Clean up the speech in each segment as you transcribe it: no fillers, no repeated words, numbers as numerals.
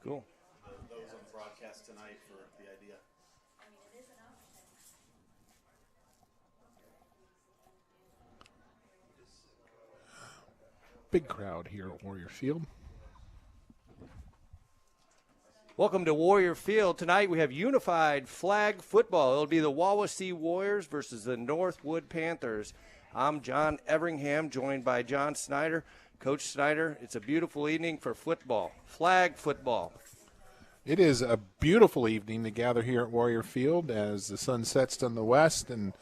Cool. Those on broadcast tonight for the idea. Big crowd here at Warrior Field. Welcome to Warrior Field. Tonight we have unified flag football. It'll be the Wawasee Warriors versus the NorthWood Panthers. I'm John Everingham, joined by John Snyder. Coach Snyder, it's a beautiful evening for football, flag football. It is a beautiful evening to gather here at Warrior Field as the sun sets on the west and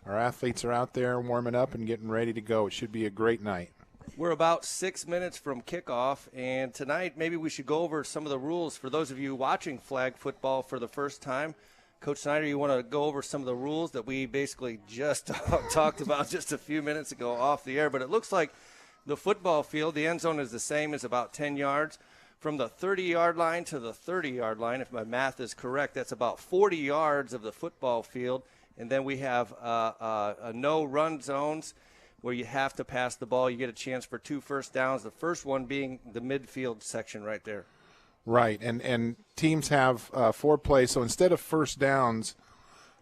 our athletes are out there warming up and getting ready to go. It should be a great night. We're about 6 minutes from kickoff, and tonight maybe we should go over some of the rules for those of you watching flag football for the first time. Coach Snyder, you want to go over some of the rules that we basically just talked about just a few minutes ago off the air, but it looks like the football field, the end zone is the same as about 10 yards. From the 30-yard line to the 30-yard line, if my math is correct, that's about 40 yards of the football field. And then we have no-run zones where you have to pass the ball. You get a chance for 2 first downs, the first one being the midfield section right there. Right, and teams have 4 plays. So instead of first downs,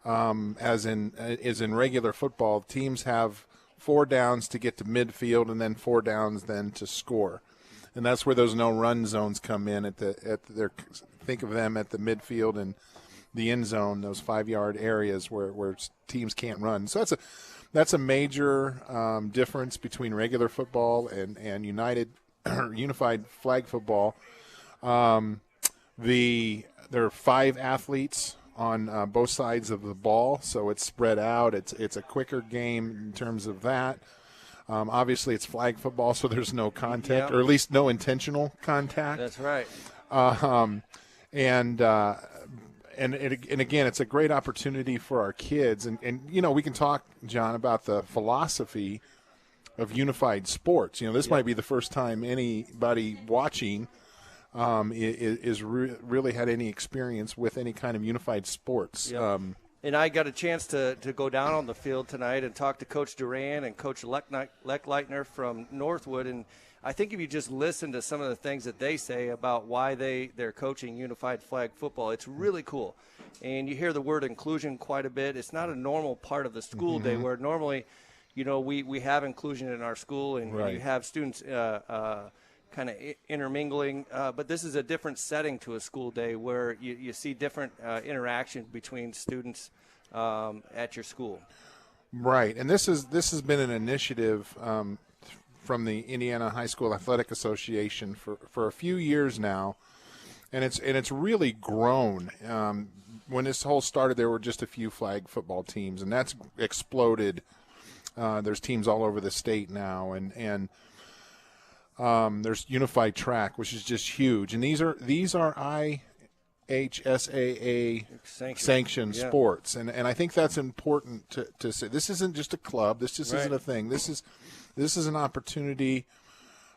as in regular football, teams have 4 downs to get to midfield and then 4 downs then to score. And that's where those no-run zones come in think of them at the midfield and the end zone, those 5-yard areas where teams can't run. So that's a major difference between regular football and unified flag football. There are 5 athletes on both sides of the ball, so it's spread out. It's a quicker game in terms of that. Obviously, it's flag football, so there's no contact, or at least no intentional contact. That's right. And again, it's a great opportunity for our kids. And we can talk, John, about the philosophy of unified sports. This might be the first time anybody watching is really had any experience with any kind of unified sports. Yep. And I got a chance to go down on the field tonight and talk to Coach Duran and Coach Leckleitner from Northwood. And I think if you just listen to some of the things that they say about why they're coaching unified flag football, it's really cool. And you hear the word inclusion quite a bit. It's not a normal part of the school day where normally, we have inclusion in our school and you have students kind of intermingling, but this is a different setting to a school day where you see different interaction between students at your school. Right, and this has been an initiative from the Indiana High School Athletic Association for a few years now, and it's really grown. When this whole started, there were just a few flag football teams, and that's exploded. There's teams all over the state now, and there's unified track, which is just huge, and these are IHSAA sanctioned sports, and I think that's important to say. This isn't just a club. This just isn't a thing. This is an opportunity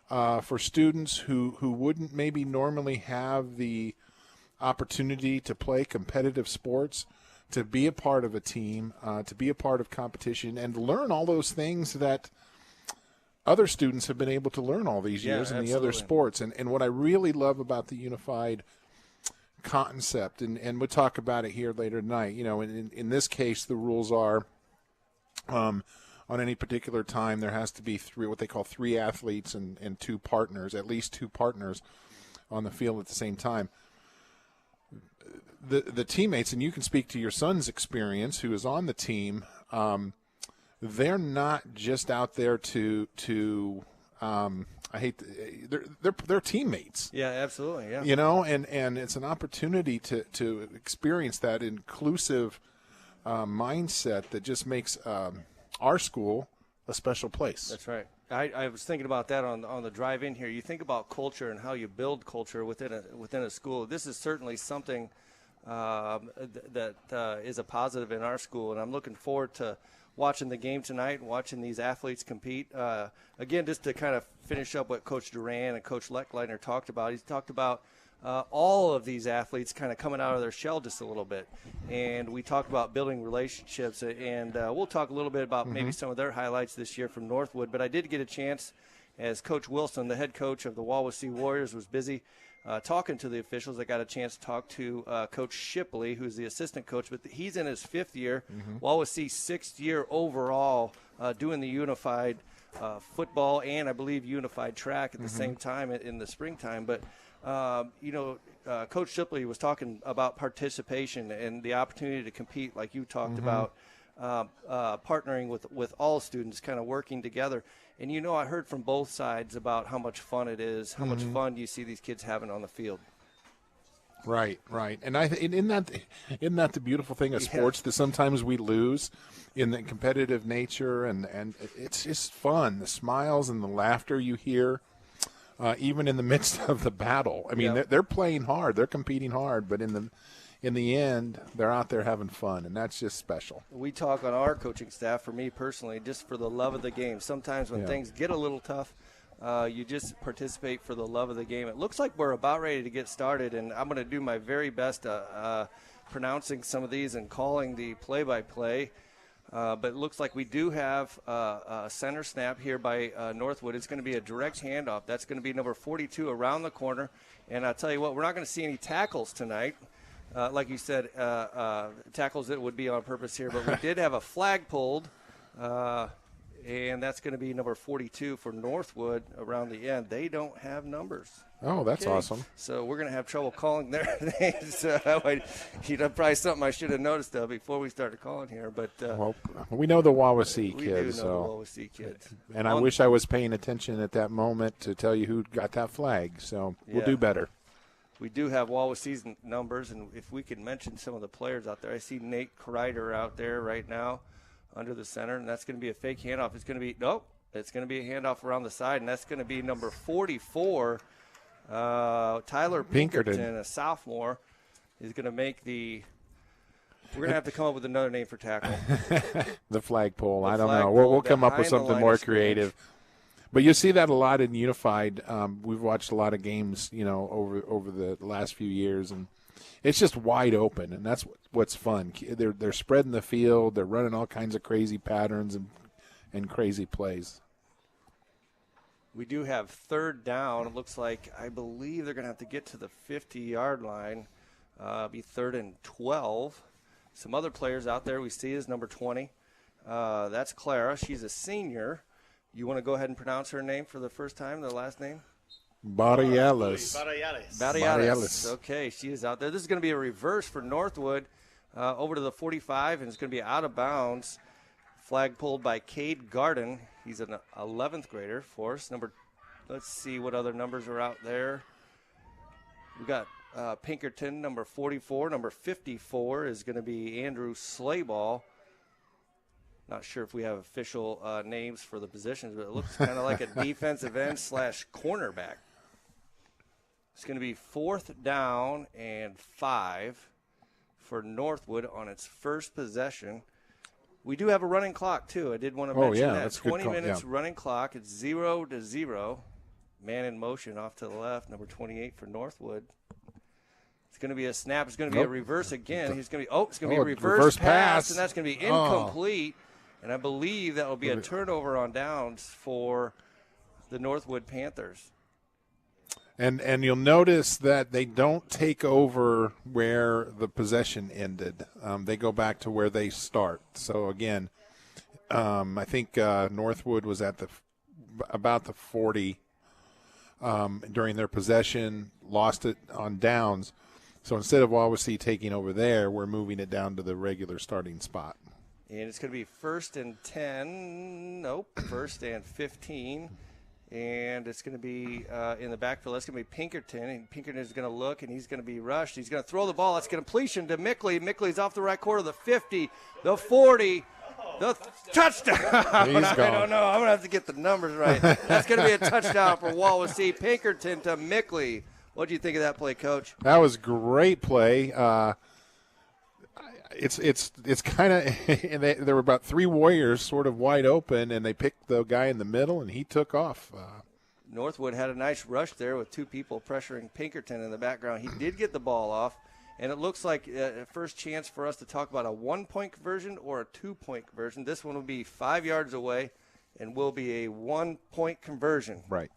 for students who wouldn't maybe normally have the opportunity to play competitive sports, to be a part of a team, to be a part of competition, and learn all those things that other students have been able to learn all these years in the other sports. And what I really love about the unified concept, and we'll talk about it here later tonight, in this case, the rules are on any particular time there has to be what they call 3 athletes and 2 partners, at least 2 partners on the field at the same time. The teammates, and you can speak to your son's experience, who is on the team, they're not just out there they're teammates. Yeah, absolutely. Yeah. And it's an opportunity to experience that inclusive mindset that just makes our school a special place. That's right. I was thinking about that on the drive in here. You think about culture and how you build culture within a school. This is certainly something that is a positive in our school, and I'm looking forward to watching the game tonight, watching these athletes compete. Again, just to kind of finish up what Coach Duran and Coach Leckleitner talked about, he's talked about all of these athletes kind of coming out of their shell just a little bit. And we talked about building relationships, and we'll talk a little bit about maybe some of their highlights this year from Northwood. But I did get a chance, as Coach Wilson, the head coach of the Wawasee Warriors, was busy talking to the officials. I got a chance to talk to Coach Shipley, who's the assistant coach, but he's in his 5th year. Wawasee 6th year overall, doing the unified football and I believe unified track at the same time in the springtime. But Coach Shipley was talking about participation and the opportunity to compete, like you talked about, partnering with all students, kind of working together. And I heard from both sides about how much fun it is, how much fun you see these kids having on the field. Right. And isn't that the beautiful thing of sports, that sometimes we lose in the competitive nature, and it's just fun. The smiles and the laughter you hear, even in the midst of the battle. I mean, they're playing hard, they're competing hard, but in the end, they're out there having fun, and that's just special. We talk on our coaching staff, for me personally, just for the love of the game. Sometimes when things get a little tough, you just participate for the love of the game. It looks like we're about ready to get started, and I'm going to do my very best pronouncing some of these and calling the play-by-play. But it looks like we do have a center snap here by NorthWood. It's going to be a direct handoff. That's going to be number 42 around the corner. And I'll tell you what, we're not going to see any tackles tonight. Like you said, tackles that would be on purpose here. But we did have a flag pulled, and that's going to be number 42 for NorthWood around the end. They don't have numbers. Oh, that's awesome. So we're going to have trouble calling their names. Probably something I should have noticed before we started calling here. But well, we know the Wawasee kids. We do know the Wawasee kids. And I wish I was paying attention at that moment to tell you who got that flag. So we'll do better. We do have Wawasee's numbers, and if we could mention some of the players out there. I see Nate Kreider out there right now under the center, and that's going to be a fake handoff. It's going to be it's going to be a handoff around the side, and that's going to be number 44, Tyler Pinkerton, a sophomore, is going to make the – we're going to have to come up with another name for tackle. The flagpole. I don't know. We'll come up with something more creative. But you see that a lot in unified. We've watched a lot of games, over the last few years, and it's just wide open, and that's what's fun. They're spreading the field. They're running all kinds of crazy patterns and crazy plays. We do have third down. It looks like, I believe they're going to have to get to the 50-yard line, be 3rd and 12. Some other players out there we see is number 20. That's Clara. She's a senior. You want to go ahead and pronounce her name for the first time, the last name? Barriales. Okay, she is out there. This is going to be a reverse for NorthWood over to the 45, and it's going to be out of bounds. Flag pulled by Cade Garden. He's an 11th grader for us. Let's see what other numbers are out there. We got Pinkerton, number 44. Number 54 is going to be Andrew Slayball. Not sure if we have official names for the positions, but it looks kind of like a defensive end / cornerback. It's going to be 4th down and 5 for NorthWood on its first possession. We do have a running clock, too. I did want to mention that. That's 20 minutes running clock. It's 0-0. Man in motion off to the left, number 28 for NorthWood. It's going to be a snap. It's going to be a reverse again. It's going to be a reverse pass, and that's going to be incomplete. And I believe that will be a turnover on downs for the NorthWood Panthers. And you'll notice that they don't take over where the possession ended. They go back to where they start. So, again, I think NorthWood was at about the 40 during their possession, lost it on downs. So instead of Wawasee taking over there, we're moving it down to the regular starting spot. And it's going to be 1st and 10. Nope, 1st and 15. And it's going to be in the backfield. That's going to be Pinkerton. And Pinkerton is going to look, and he's going to be rushed. He's going to throw the ball. That's completion to Mickley. Mickley's off the right corner, the 50, the 40, the touchdown. I don't know. I'm going to have to get the numbers right. That's going to be a touchdown for Wawasee. Pinkerton to Mickley. What do you think of that play, Coach? That was a great play. It's kind of there were about 3 Warriors sort of wide open, and they picked the guy in the middle, and he took off. NorthWood had a nice rush there with 2 people pressuring Pinkerton in the background. He did get the ball off, and it looks like a first chance for us to talk about a 1-point conversion or a 2-point conversion. This one will be 5 yards away and will be a 1-point conversion. Right.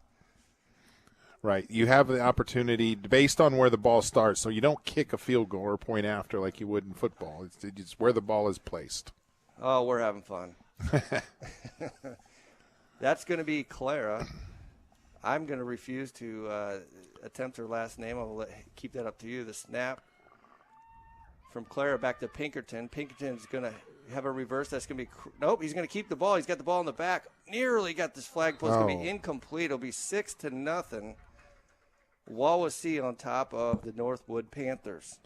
Right. You have the opportunity based on where the ball starts, so you don't kick a field goal or point after like you would in football. It's where the ball is placed. Oh, we're having fun. That's going to be Clara. I'm going to refuse to attempt her last name. I'll keep that up to you. The snap from Clara back to Pinkerton. Pinkerton's going to have a reverse. That's going to be – nope, he's going to keep the ball. He's got the ball in the back. Nearly got this flag post. It's going to be incomplete. It'll be 6-0. Wawasee on top of the Northwood Panthers.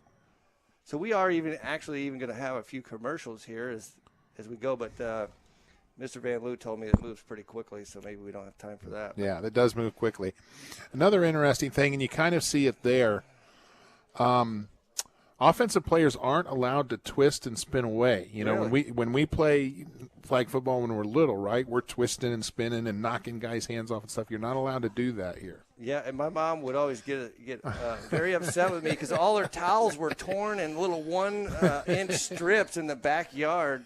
So we are even going to have a few commercials here as we go, but Mr. Van Loo told me it moves pretty quickly, so maybe we don't have time for that. Yeah, that does move quickly. Another interesting thing, and you kind of see it there, offensive players aren't allowed to twist and spin away. You know, Really? when we play flag football when we're little, right, we're twisting and spinning and knocking guys' hands off and stuff. You're not allowed to do that here. Yeah, and my mom would always get very upset with me because all her towels were torn in little 1-inch strips in the backyard.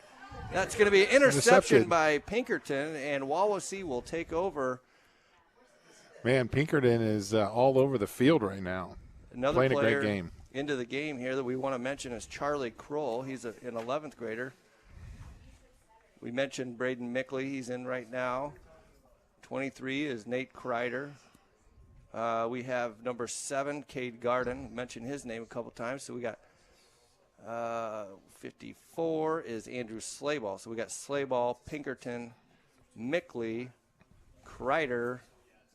That's going to be an interception by Pinkerton, and Wawasee will take over. Man, Pinkerton is all over the field right now. Another playing player a great game. Into the game here that we want to mention is Charlie Kroll. He's an 11th grader. We mentioned Braden Mickley. He's in right now. 23 is Nate Kreider. We have number 7, Cade Garden. Mentioned his name a couple times. So we got 54 is Andrew Slayball. So we got Slayball, Pinkerton, Mickley, Kreider,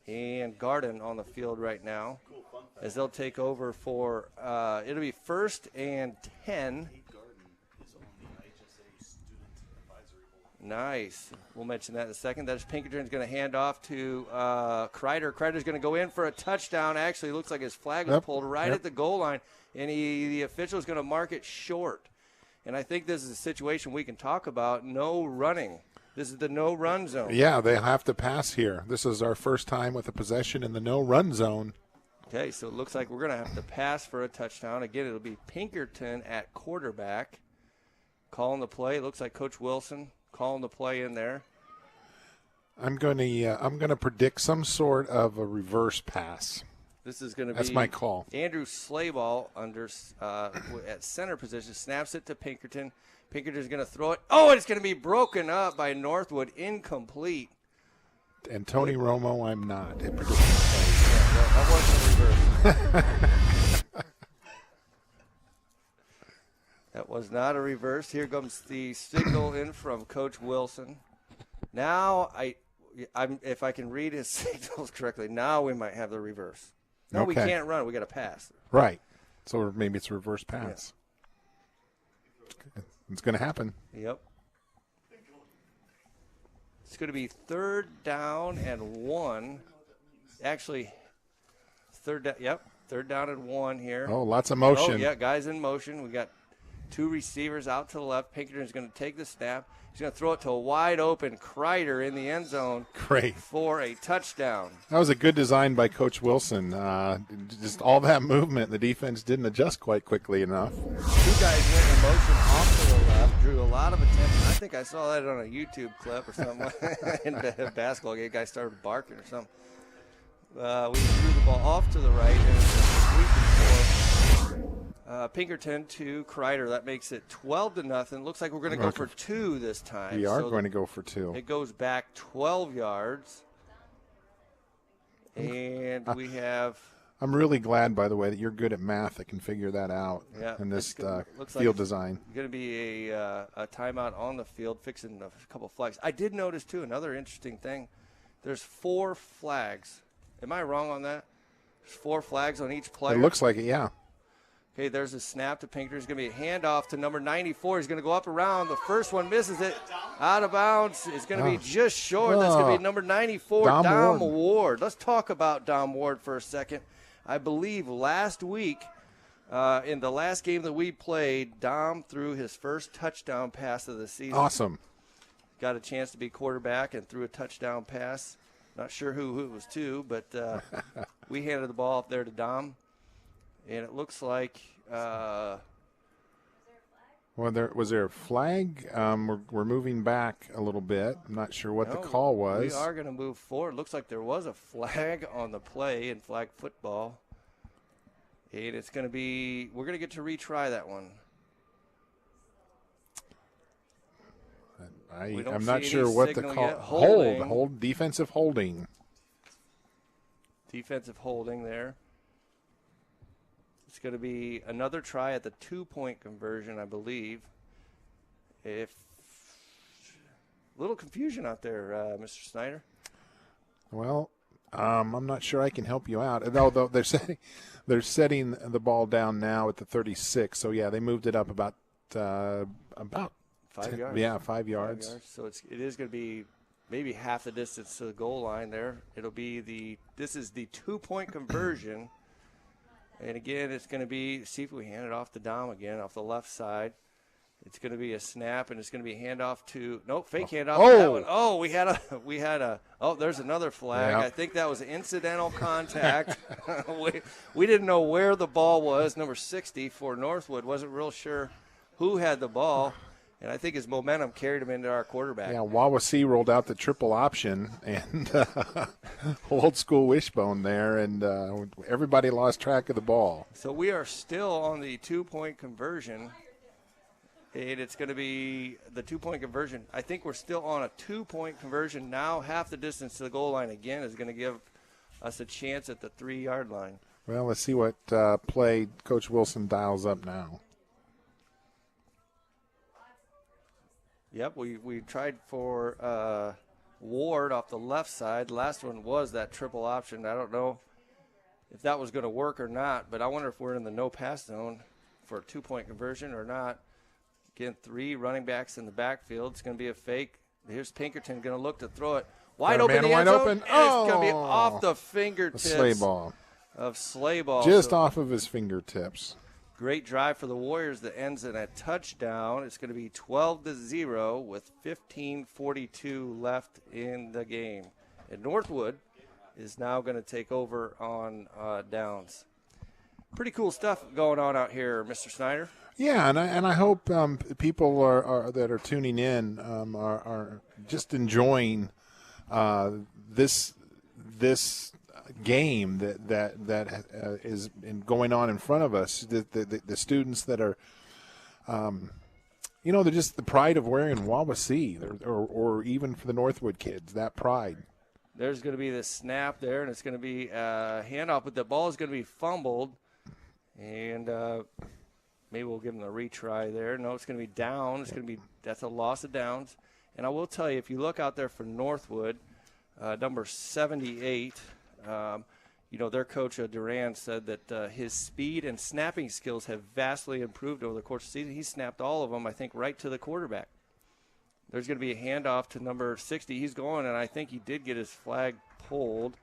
and Garden on the field right now. As they'll take over for, it'll be 1st and 10. Nice. We'll mention that in a second. That's Pinkerton's going to hand off to Kreider. Kreider's going to go in for a touchdown. Actually, it looks like his flag was pulled right at the goal line, and the official is going to mark it short. And I think this is a situation we can talk about. No running. This is the no-run zone. Yeah, they have to pass here. This is our first time with a possession in the no-run zone. Okay, so it looks like we're going to have to pass for a touchdown. Again, it'll be Pinkerton at quarterback. Calling the play. It looks like Coach Wilson calling the play in there. I'm going to predict some sort of a reverse pass. This is going to be That's my call. Andrew Slayball under at center position, snaps it to Pinkerton. Pinkerton's going to throw it. Oh, and it's going to be broken up by Northwood, incomplete. And Tony Romo, I'm not. That wasn't a reverse. That was not a reverse. Here comes the signal in from Coach Wilson. Now, if I can read his signals correctly, now we might have the reverse. No, we can't run. We got to pass. Right. So maybe it's a reverse pass. Yeah. It's going to happen. Yep. It's going to be 3rd down and 1. Actually, third down and 1 here. Oh, lots of motion. Oh, yeah, guys in motion. We got 2 receivers out to the left. Pinkerton's going to take the snap. He's going to throw it to a wide open Kreider in the end zone. Great. For a touchdown. That was a good design by Coach Wilson. Just all that movement, the defense didn't adjust quite quickly enough. 2 guys went in motion off to the left, drew a lot of attention. I think I saw that on a YouTube clip or something in a basketball game. Guy started barking or something. We threw the ball off to the right, and it's sweeping for Pinkerton to Kreider. That makes it 12-0. Looks like we're going to go for 2 this time. We are going to go for 2. It goes back 12 yards. And we have... I'm really glad, by the way, that you're good at math that can figure that out in this field design. Going to be a timeout on the field, fixing a couple flags. I did notice, too, another interesting thing. There's 4 flags. Am I wrong on that? There's 4 flags on each player. It looks like it, yeah. Okay, there's a snap to Pinkerton. There's going to be a handoff to number 94. He's going to go up around. The first one misses it. Out of bounds. It's going to be just short. That's going to be number 94, Dom Ward. Let's talk about Dom Ward for a second. I believe last week, in the last game that we played, Dom threw his first touchdown pass of the season. Awesome. Got a chance to be quarterback and threw a touchdown pass. Not sure who it was to, but we handed the ball up there to Dom. And it looks like Well, was there a flag? We're moving back a little bit. I'm not sure what the call was. We are going to move forward. Looks like there was a flag on the play in flag football. And it's going to be – we're going to get to retry that one. I'm not sure what the call – hold, defensive holding. Defensive holding there. It's going to be another try at the 2-point conversion, I believe. A little confusion out there, Mr. Snyder. Well, I'm not sure I can help you out. Although they're setting the ball down now at the 36. So yeah, they moved it up about 5 yards. Yeah, 5 yards. So it is going to be maybe half the distance to the goal line there. It'll be this is the 2-point conversion. And again, it's going to be, see if we hand it off to Dom again, off the left side. It's going to be a snap, and it's going to be handoff to, fake handoff to that one. Oh, we had a, there's another flag. Yep. I think that was incidental contact. we didn't know where the ball was. Number 60 for Northwood wasn't real sure who had the ball. And I think his momentum carried him into our quarterback. Yeah, Wawasee rolled out the triple option and old school wishbone there, and everybody lost track of the ball. So we are still on the 2-point conversion, and it's going to be the 2-point conversion. I think we're still on a 2-point conversion now. Half the distance to the goal line again is going to give us a chance at the 3-yard line. Well, let's see what play Coach Wilson dials up now. Yep, we tried for Ward off the left side. The last one was that triple option. I don't know if that was going to work or not, but I wonder if we're in the no-pass zone for a 2-point conversion or not. Again, 3 running backs in the backfield. It's going to be a fake. Here's Pinkerton going to look to throw it. Wide open. Wide open. It's going to be off the fingertips. Sleigh ball. Just off of his fingertips. Great drive for the Warriors that ends in a touchdown. It's going to be 12-0 with 15:42 left in the game. And Northwood is now going to take over on downs. Pretty cool stuff going on out here, Mr. Snyder. Yeah, and I hope people that are tuning in are just enjoying this game that is going on in front of us. The students that are, they're just the pride of wearing Wawasee, or even for the Northwood kids, that pride. There's going to be the snap there, and it's going to be a handoff, but the ball is going to be fumbled, and maybe we'll give them a retry there. No, it's going to be down. That's a loss of downs. And I will tell you, if you look out there for Northwood, number 78. Their coach, Duran, said that his speed and snapping skills have vastly improved over the course of the season. He snapped all of them, I think, right to the quarterback. There's going to be a handoff to number 60. He's going, and I think he did get his flag pulled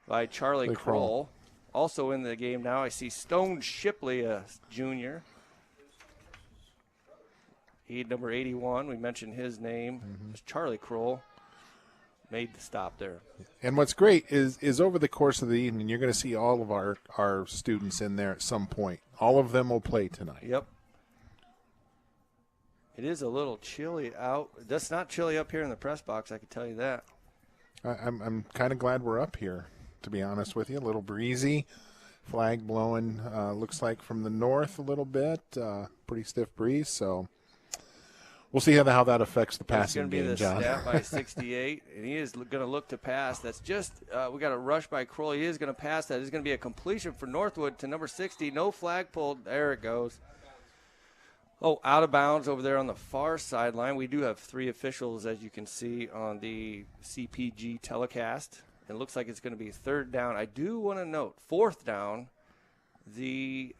by Charlie Kroll. Also in the game now, I see Stone Shipley, a junior. Number 81, we mentioned his name. It's Charlie Kroll. Made the stop there. And what's great is over the course of the evening, you're going to see all of our students in there at some point. All of them will play tonight. Yep. It is a little chilly out. That's not chilly up here in the press box, I can tell you that. I'm kind of glad we're up here, to be honest with you. A little breezy. Flag blowing, looks like from the north a little bit. Pretty stiff breeze, so we'll see how that affects the passing game, John. It's going to be the snap by 68, and he is going to look to pass. That's just we got a rush by Kroll. He is going to pass that. It's going to be a completion for Northwood to number 60. No flag pulled. There it goes. Out of bounds over there on the far sideline. We do have 3 officials, as you can see, on the CPG telecast. It looks like it's going to be 3rd down. I do want to note, 4th down, the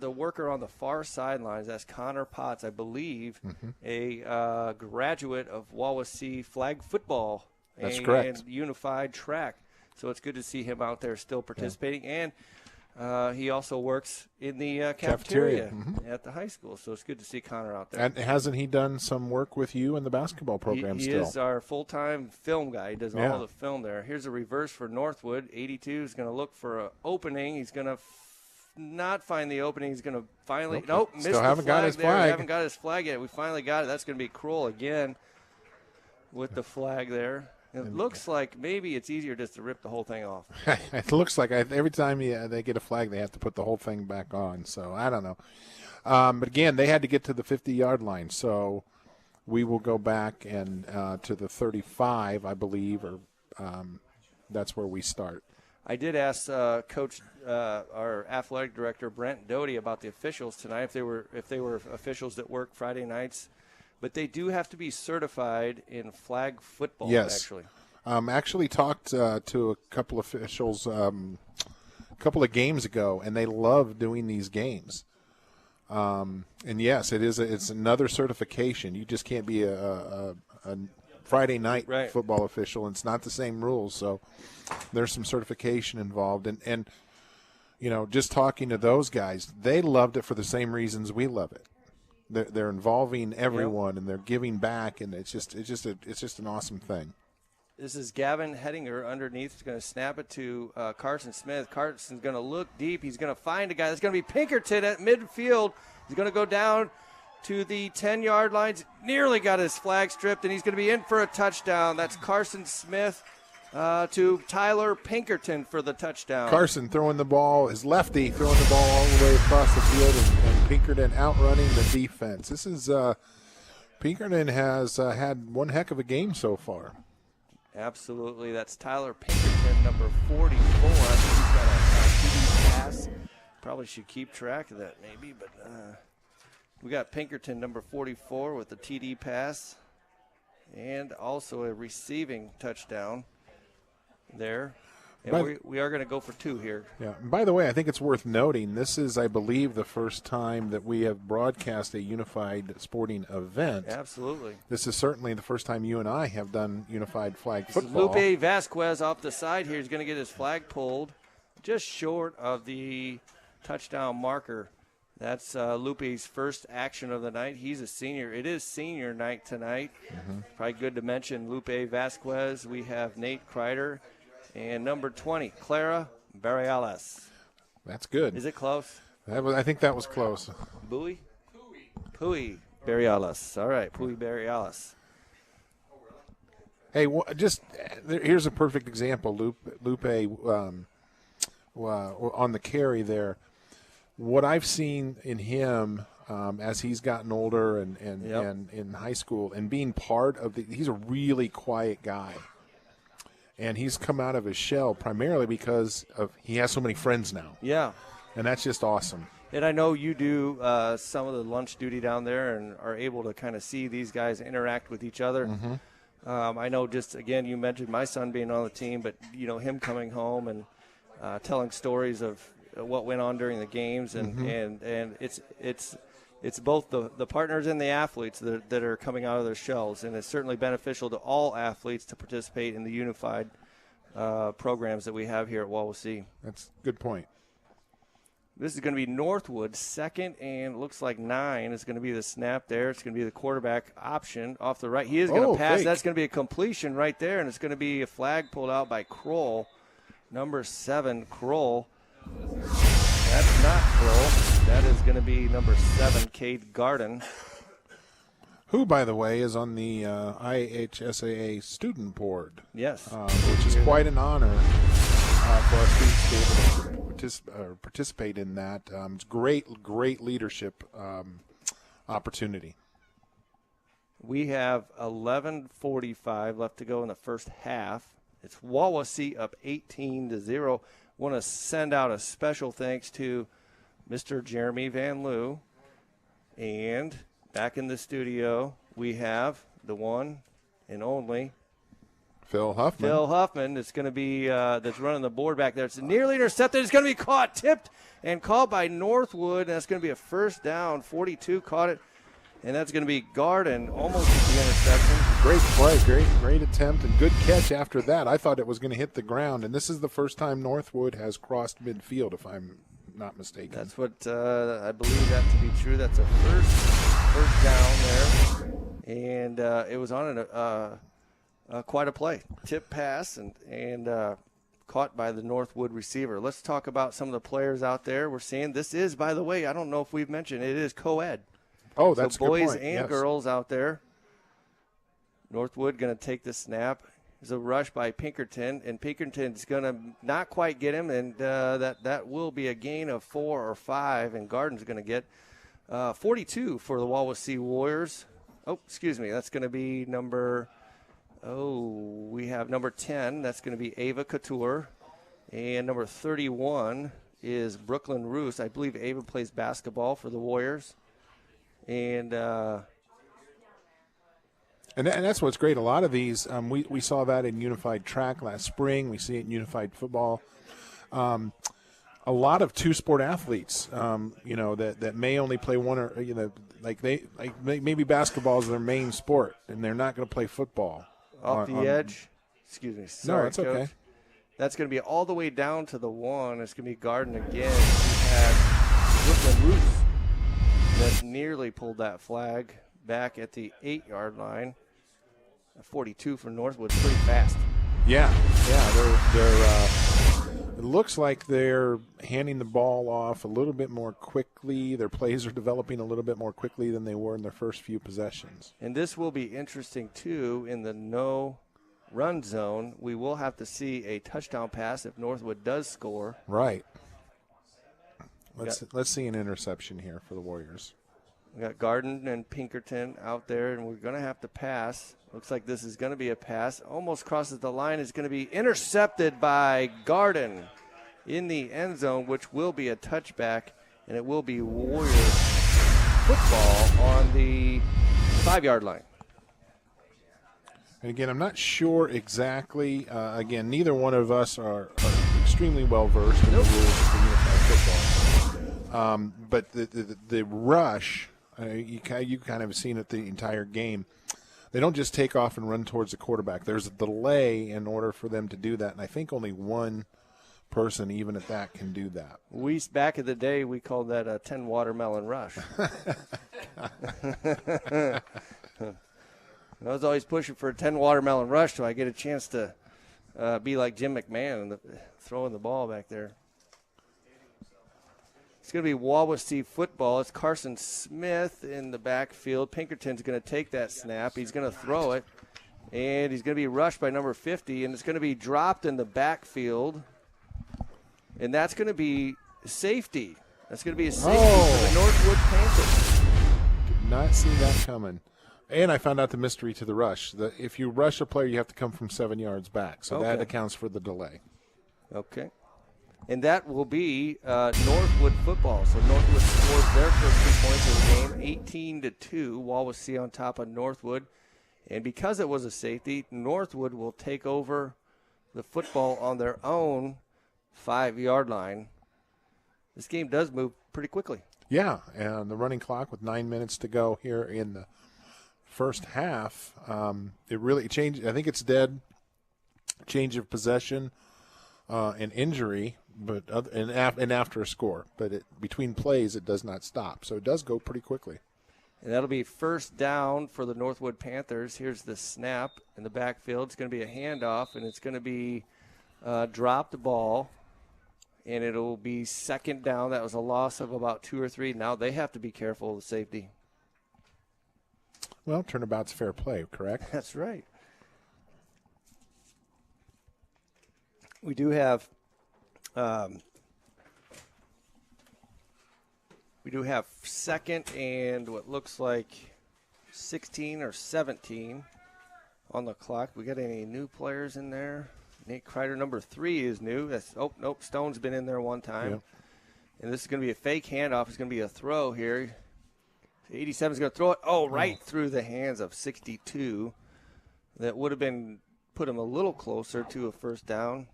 worker on the far sidelines, that's Connor Potts, I believe, a graduate of Wawasee flag football. That's correct. And unified track. So it's good to see him out there still participating. Yeah. And he also works in the cafeteria at the high school. So it's good to see Connor out there. And hasn't he done some work with you in the basketball program he still? He is our full-time film guy. He does all the film there. Here's a reverse for Northwood. 82 is going to look for an opening. He's going to not find the opening. He's going to finally missed Still the haven't got his there. flag. Haven't got his flag yet. We finally got it. That's going to be Kroll again with the flag there. It looks like maybe it's easier just to rip the whole thing off. It looks like every time they get a flag, they have to put the whole thing back on. So I don't know. But again, they had to get to the 50-yard line. So we will go back and to the 35, I believe, or that's where we start. I did ask Coach, our athletic director, Brent Doty, about the officials tonight, if they were officials that work Friday nights. But they do have to be certified in flag football, actually. Actually talked to a couple of officials a couple of games ago, and they love doing these games. And, yes, it's another certification. You just can't be a Friday night football official, and it's not the same rules. So there's some certification involved. And just talking to those guys, they loved it for the same reasons we love it. They're involving everyone, and they're giving back, and it's just an awesome thing. This is Gavin Hettinger underneath. He's going to snap it to Carson Smith. Carson's going to look deep. He's going to find a guy. That's going to be Pinkerton at midfield. He's going to go down to the 10-yard lines. Nearly got his flag stripped, and he's going to be in for a touchdown. That's Carson Smith to Tyler Pinkerton for the touchdown. Carson throwing the ball, his lefty throwing the ball all the way across the field, and Pinkerton outrunning the defense. This is Pinkerton has had one heck of a game so far. Absolutely. That's Tyler Pinkerton, number 44. I think he's got a TD pass. Probably should keep track of that maybe, but we got Pinkerton, number 44, with the TD pass and also a receiving touchdown there. And we are going to go for two here. Yeah. And by the way, I think it's worth noting, this is, I believe, the first time that we have broadcast a unified sporting event. Absolutely. This is certainly the first time you and I have done unified flag football. Lupe Vasquez off the side here. He's going to get his flag pulled just short of the touchdown marker. That's Lupe's first action of the night. He's a senior. It is senior night tonight. Probably good to mention Lupe Vasquez. We have Nate Kreider. And number 20, Clara Barriales. That's good. Is it close? I think that was close. Pui Barriales. All right, Pui Barriales. Hey, here's a perfect example. Lupe on the carry there. What I've seen in him as he's gotten older and in high school and being part of he's a really quiet guy. And he's come out of his shell primarily because he has so many friends now. Yeah. And that's just awesome. And I know you do some of the lunch duty down there and are able to kind of see these guys interact with each other. I know just, again, you mentioned my son being on the team, but, him coming home and telling stories of what went on during the games. And it's both the partners and the athletes that are coming out of their shells, and it's certainly beneficial to all athletes to participate in the unified programs that we have here at Wawasee. That's a good point. This is going to be Northwood, second and looks like 9 is going to be the snap there. It's going to be the quarterback option off the right. He is going to pass. Fake. That's going to be a completion right there, and it's going to be a flag pulled out by Kroll, number 7, Kroll. That's not Kroll. That is going to be number 7, Cade Garden. Who, by the way, is on the IHSAA student board. Yes. Which is quite an honor for our students to be able to participate in that. It's great leadership opportunity. We have 11:45 left to go in the first half. It's Wawasee up 18-0. Want to send out a special thanks to Mr. Jeremy Van Loo. And back in the studio, we have the one and only Phil Huffman. Phil Huffman is going to be that's running the board back there. It's nearly intercepted. It's going to be caught, tipped, and called by Northwood. And that's going to be a first down. 42 caught it, and that's going to be Garden almost at the interception. Great play, great attempt, and good catch after that. I thought it was going to hit the ground, and this is the first time Northwood has crossed midfield, if I'm not mistaken. That's what I believe that to be true. That's a first down there, and it was on quite a play. Tip pass, and caught by the Northwood receiver. Let's talk about some of the players out there. We're seeing this is, by the way, I don't know if we've mentioned, it is co-ed. Oh, that's so a good point. Boys and girls out there. Northwood going to take the snap. There's a rush by Pinkerton, and Pinkerton's going to not quite get him, and that will be a gain of 4 or 5, and Garden's going to get 42 for the Wawasee Warriors. Oh, excuse me, that's going to be we have number 10. That's going to be Ava Couture, and number 31 is Brooklyn Roos. I believe Ava plays basketball for the Warriors, and that's what's great. A lot of these, we saw that in unified track last spring. We see it in unified football. A lot of two-sport athletes, that may only play one or maybe basketball is their main sport, and they're not going to play football. Off the edge. Excuse me. Sorry, no, it's okay. Coach. That's going to be all the way down to the 1. It's going to be Garden again. We had Brooklyn Roos that nearly pulled that flag back at the 8-yard line. 42 for Northwood, pretty fast. Yeah. They're it looks like they're handing the ball off a little bit more quickly. Their plays are developing a little bit more quickly than they were in their first few possessions. And this will be interesting, too, in the no-run zone. We will have to see a touchdown pass if Northwood does score. Right. Let's see an interception here for the Warriors. We got Garden and Pinkerton out there, and we're going to have to pass. Looks like this is going to be a pass. Almost crosses the line. It's going to be intercepted by Garden in the end zone, which will be a touchback, and it will be Warriors football on the 5-yard line. And again, I'm not sure exactly. Again, neither one of us are extremely well versed in the rules of unified football. But the rush, you kind of seen it the entire game. They don't just take off and run towards the quarterback. There's a delay in order for them to do that, and I think only one person, even at that, can do that. Back in the day, we called that a 10 watermelon rush. I was always pushing for a 10 watermelon rush so I get a chance to be like Jim McMahon and throwing the ball back there. It's going to be Wawasee football. It's Carson Smith in the backfield. Pinkerton's going to take that snap. He's going to throw it, and he's going to be rushed by number 50, and it's going to be dropped in the backfield, and that's going to be safety. That's going to be a safety for the Northwood Panthers. Did not see that coming. And I found out the mystery to the rush. If you rush a player, you have to come from 7 yards back, so that accounts for the delay. Okay. And that will be Northwood football. So Northwood scores their first 2 points of the game, 18-2. Wawasee on top of Northwood. And because it was a safety, Northwood will take over the football on their own 5-yard line. This game does move pretty quickly. Yeah, and the running clock with 9 minutes to go here in the first half, it really changed. I think it's dead. Change of possession and injury. And after a score, but between plays it does not stop, so it does go pretty quickly. And that'll be first down for the Northwood Panthers. Here's the snap in the backfield. It's going to be a handoff, and it's going to be dropped ball, and it'll be second down. That was a loss of about 2 or 3. Now they have to be careful of the safety. Well, turnabout's fair play, correct? That's right. We do have second and what looks like 16 or 17 on the clock. We got any new players in there? Nate Kreider, number 3, is new. Stone's been in there one time. Yep. And this is going to be a fake handoff. It's going to be a throw here. 87 is going to throw it. Right through the hands of 62. That would have put him a little closer to a first down.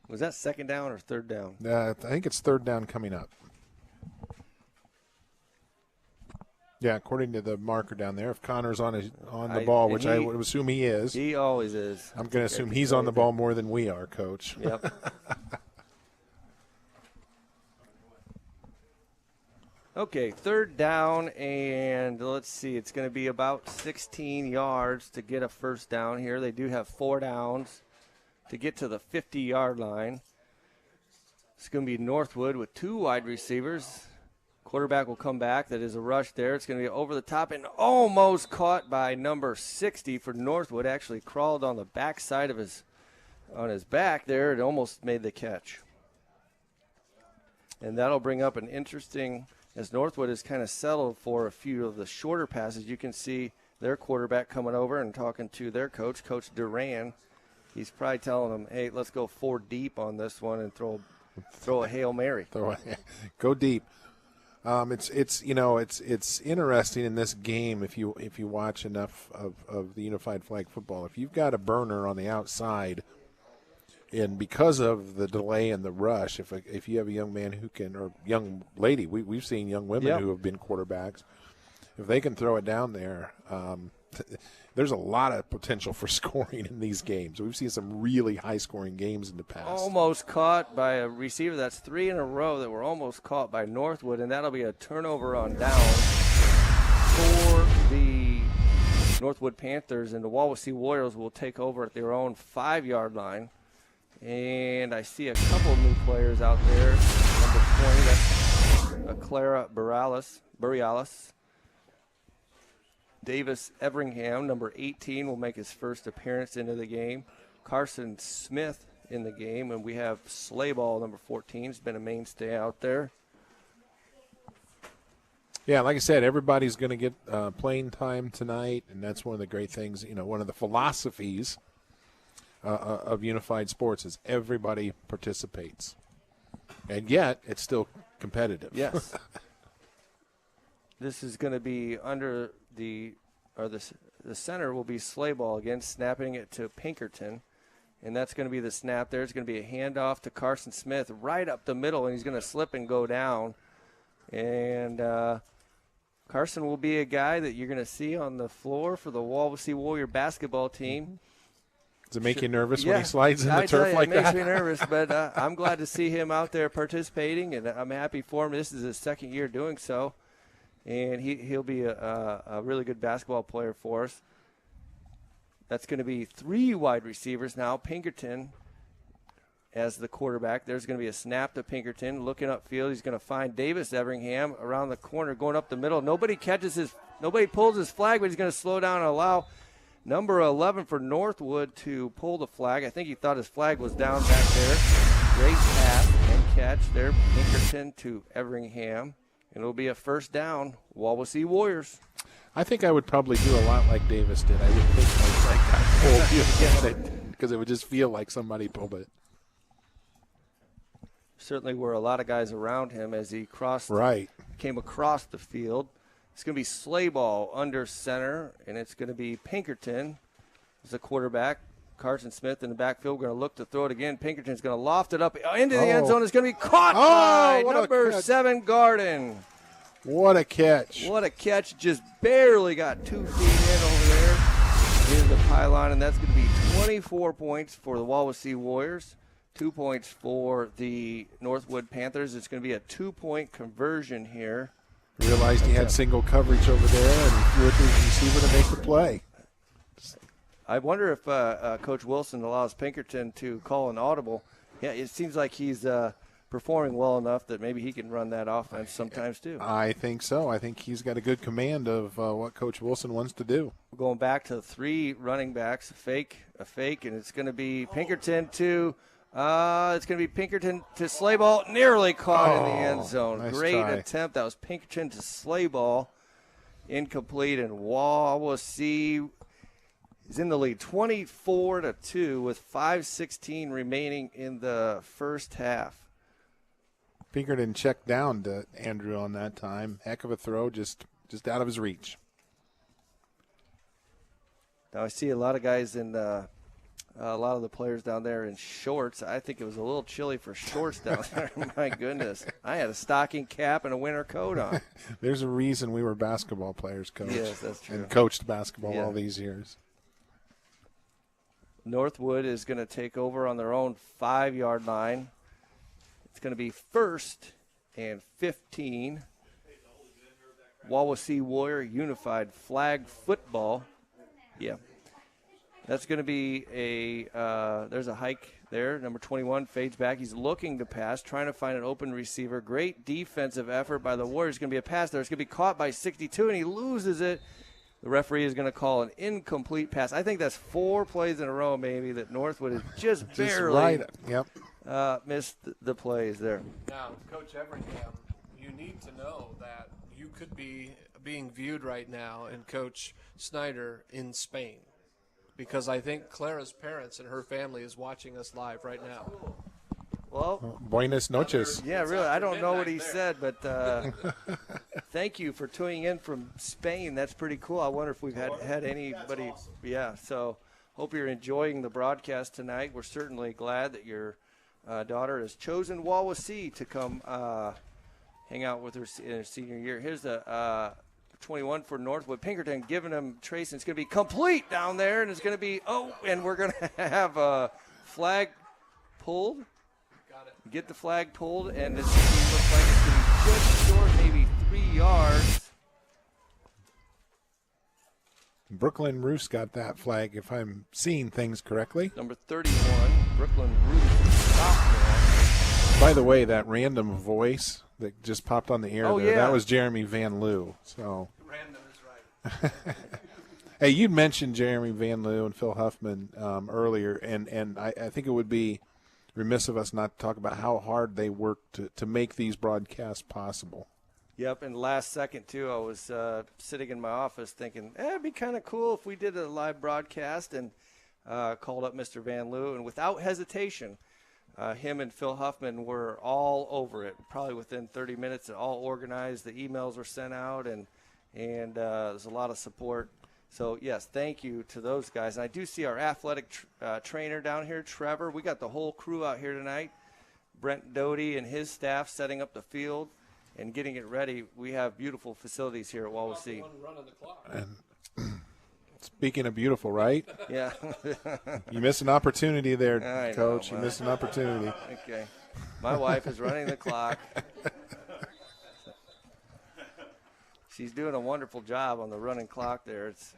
Was that second down or third down? I think it's third down coming up. Yeah, according to the marker down there, if Connor's on the ball, which I would assume he is. He always is. I'm going to assume he's on the ball more than we are, Coach. Yep. Okay, third down, and let's see. It's going to be about 16 yards to get a first down here. They do have 4 downs. to get to the 50-yard line. It's going to be Northwood with 2 wide receivers. Quarterback will come back. That is a rush there. It's going to be over the top and almost caught by number 60 for Northwood. Actually crawled on the backside of his back there. It almost made the catch. And that'll bring up an interesting, as Northwood has kind of settled for a few of the shorter passes. You can see their quarterback coming over and talking to their coach, Coach Duran. He's probably telling them, hey, let's go 4 deep on this one and throw a Hail Mary. Go deep. It's interesting in this game if you watch enough of the unified flag football. If you've got a burner on the outside, and because of the delay and the rush, if you have a young man who can, or young lady, we've seen young women who have been quarterbacks, if they can throw it down there, there's a lot of potential for scoring in these games. We've seen some really high-scoring games in the past. Almost caught by a receiver. That's 3 in a row that were almost caught by Northwood, and that'll be a turnover on down for the Northwood Panthers, and the Wawasee Warriors will take over at their own 5-yard line. And I see a couple of new players out there. Number 20, that's Clara Borealis. Davis Everingham, number 18, will make his first appearance into the game. Carson Smith in the game, and we have Slayball, number 14, has been a mainstay out there. Yeah, like I said, everybody's going to get playing time tonight, and that's one of the great things. One of the philosophies of unified sports is everybody participates, and yet it's still competitive. Yes. This is going to be under the center will be Slayball again, snapping it to Pinkerton, and that's going to be the snap there. It's going to be a handoff to Carson Smith right up the middle, and he's going to slip and go down. And Carson will be a guy that you're going to see on the floor for the Wawasee Warrior basketball team. Does it make you nervous when he slides in the turf like that? It makes me nervous, but I'm glad to see him out there participating, and I'm happy for him. This is his second year doing so. And he'll be a really good basketball player for us. That's going to be 3 wide receivers now. Pinkerton as the quarterback. There's going to be a snap to Pinkerton. Looking upfield, he's going to find Davis Everingham around the corner, going up the middle. Nobody pulls his flag, but he's going to slow down and allow number 11 for Northwood to pull the flag. I think he thought his flag was down back there. Great pass and catch there. Pinkerton to Everingham. And it'll be a first down, Wawasee Warriors. I think I would probably do a lot like Davis did. I would think my flag got pulled because it would just feel like somebody pulled it. Certainly were a lot of guys around him as he came across the field. It's going to be Slayball under center, and it's going to be Pinkerton as the quarterback. Carson Smith in the backfield. We're going to look to throw it again. Pinkerton's going to loft it up into the end zone. It's going to be caught by number 7, Garden. What a catch. What a catch. Just barely got 2 feet in over there near the pylon, and that's going to be 24 points for the Wawasee Warriors, 2 points for the Northwood Panthers. It's going to be a 2-point conversion here. Realized he had single coverage over there and threw it to his receiver to make the play. I wonder if Coach Wilson allows Pinkerton to call an audible. Yeah, it seems like he's performing well enough that maybe he can run that offense sometimes too. I think so. I think he's got a good command of what Coach Wilson wants to do. We're going back to 3 running backs, a fake, and it's going to be Pinkerton to Slayball, nearly caught in the end zone. Nice Great try. attempt. That was Pinkerton to Slayball, incomplete, and Wawasee is in the lead 24-2 with 5:16 remaining in the first half. Pinkerton checked down to Andrew on that time. Heck of a throw, just out of his reach. Now I see a lot of guys in a lot of the players down there in shorts. I think it was a little chilly for shorts down there. My goodness. I had a stocking cap and a winter coat on. There's a reason we were basketball players, Coach. Yes, that's true. And coached basketball all these years. Northwood is going to take over on their own 5-yard line. It's going to be 1st and 15. Wawasee Warrior Unified Flag Football. Yeah. That's going to be there's a hike there. Number 21 fades back. He's looking to pass, trying to find an open receiver. Great defensive effort by the Warriors. It's going to be a pass there. It's going to be caught by 62, and he loses it. The referee is going to call an incomplete pass. I think that's 4 plays in a row, maybe, that Northwood has just barely missed the plays there. Now, Coach Everingham, you need to know that you could be being viewed right now, and Coach Snyder in Spain, because I think Clara's parents and her family is watching us live right now. Well, buenas noches. Yeah, really. I don't know what he said, but thank you for tuning in from Spain. That's pretty cool. I wonder if we've had anybody. Awesome. Yeah, so hope you're enjoying the broadcast tonight. We're certainly glad that your daughter has chosen Wawasee to come hang out with her in her senior year. Here's the 21 for Northwood. Pinkerton giving him Trace, and it's going to be complete down there, and it's going to be, and we're going to have a flag pulled. Get the flag pulled, and this looks like it's going to be just short, maybe 3 yards. Brooklyn Roos got that flag, if I'm seeing things correctly. Number 31, Brooklyn Roos, sophomore. By the way, that random voice that just popped on the air there, yeah. that was Jeremy Van Loo. So, Random is right. hey, you mentioned Jeremy Van Loo and Phil Huffman earlier, and I think it would be remiss of us not to talk about how hard they worked to make these broadcasts possible. Yep, and last second, too, I was sitting in my office thinking, it'd be kind of cool if we did a live broadcast, and called up Mr. Van Loo, and without hesitation, him and Phil Huffman were all over it. Probably within 30 minutes, all organized. The emails were sent out, and there's a lot of support. So, yes, thank you to those guys. And I do see our athletic trainer down here, Trevor. We got the whole crew out here tonight. Brent Doty and his staff setting up the field and getting it ready. We have beautiful facilities here at Wawasee. And speaking of beautiful, right? Yeah. You missed an opportunity there, I Coach. know, You missed an opportunity. Okay. My wife is running the clock. She's doing a wonderful job on the running clock there. It's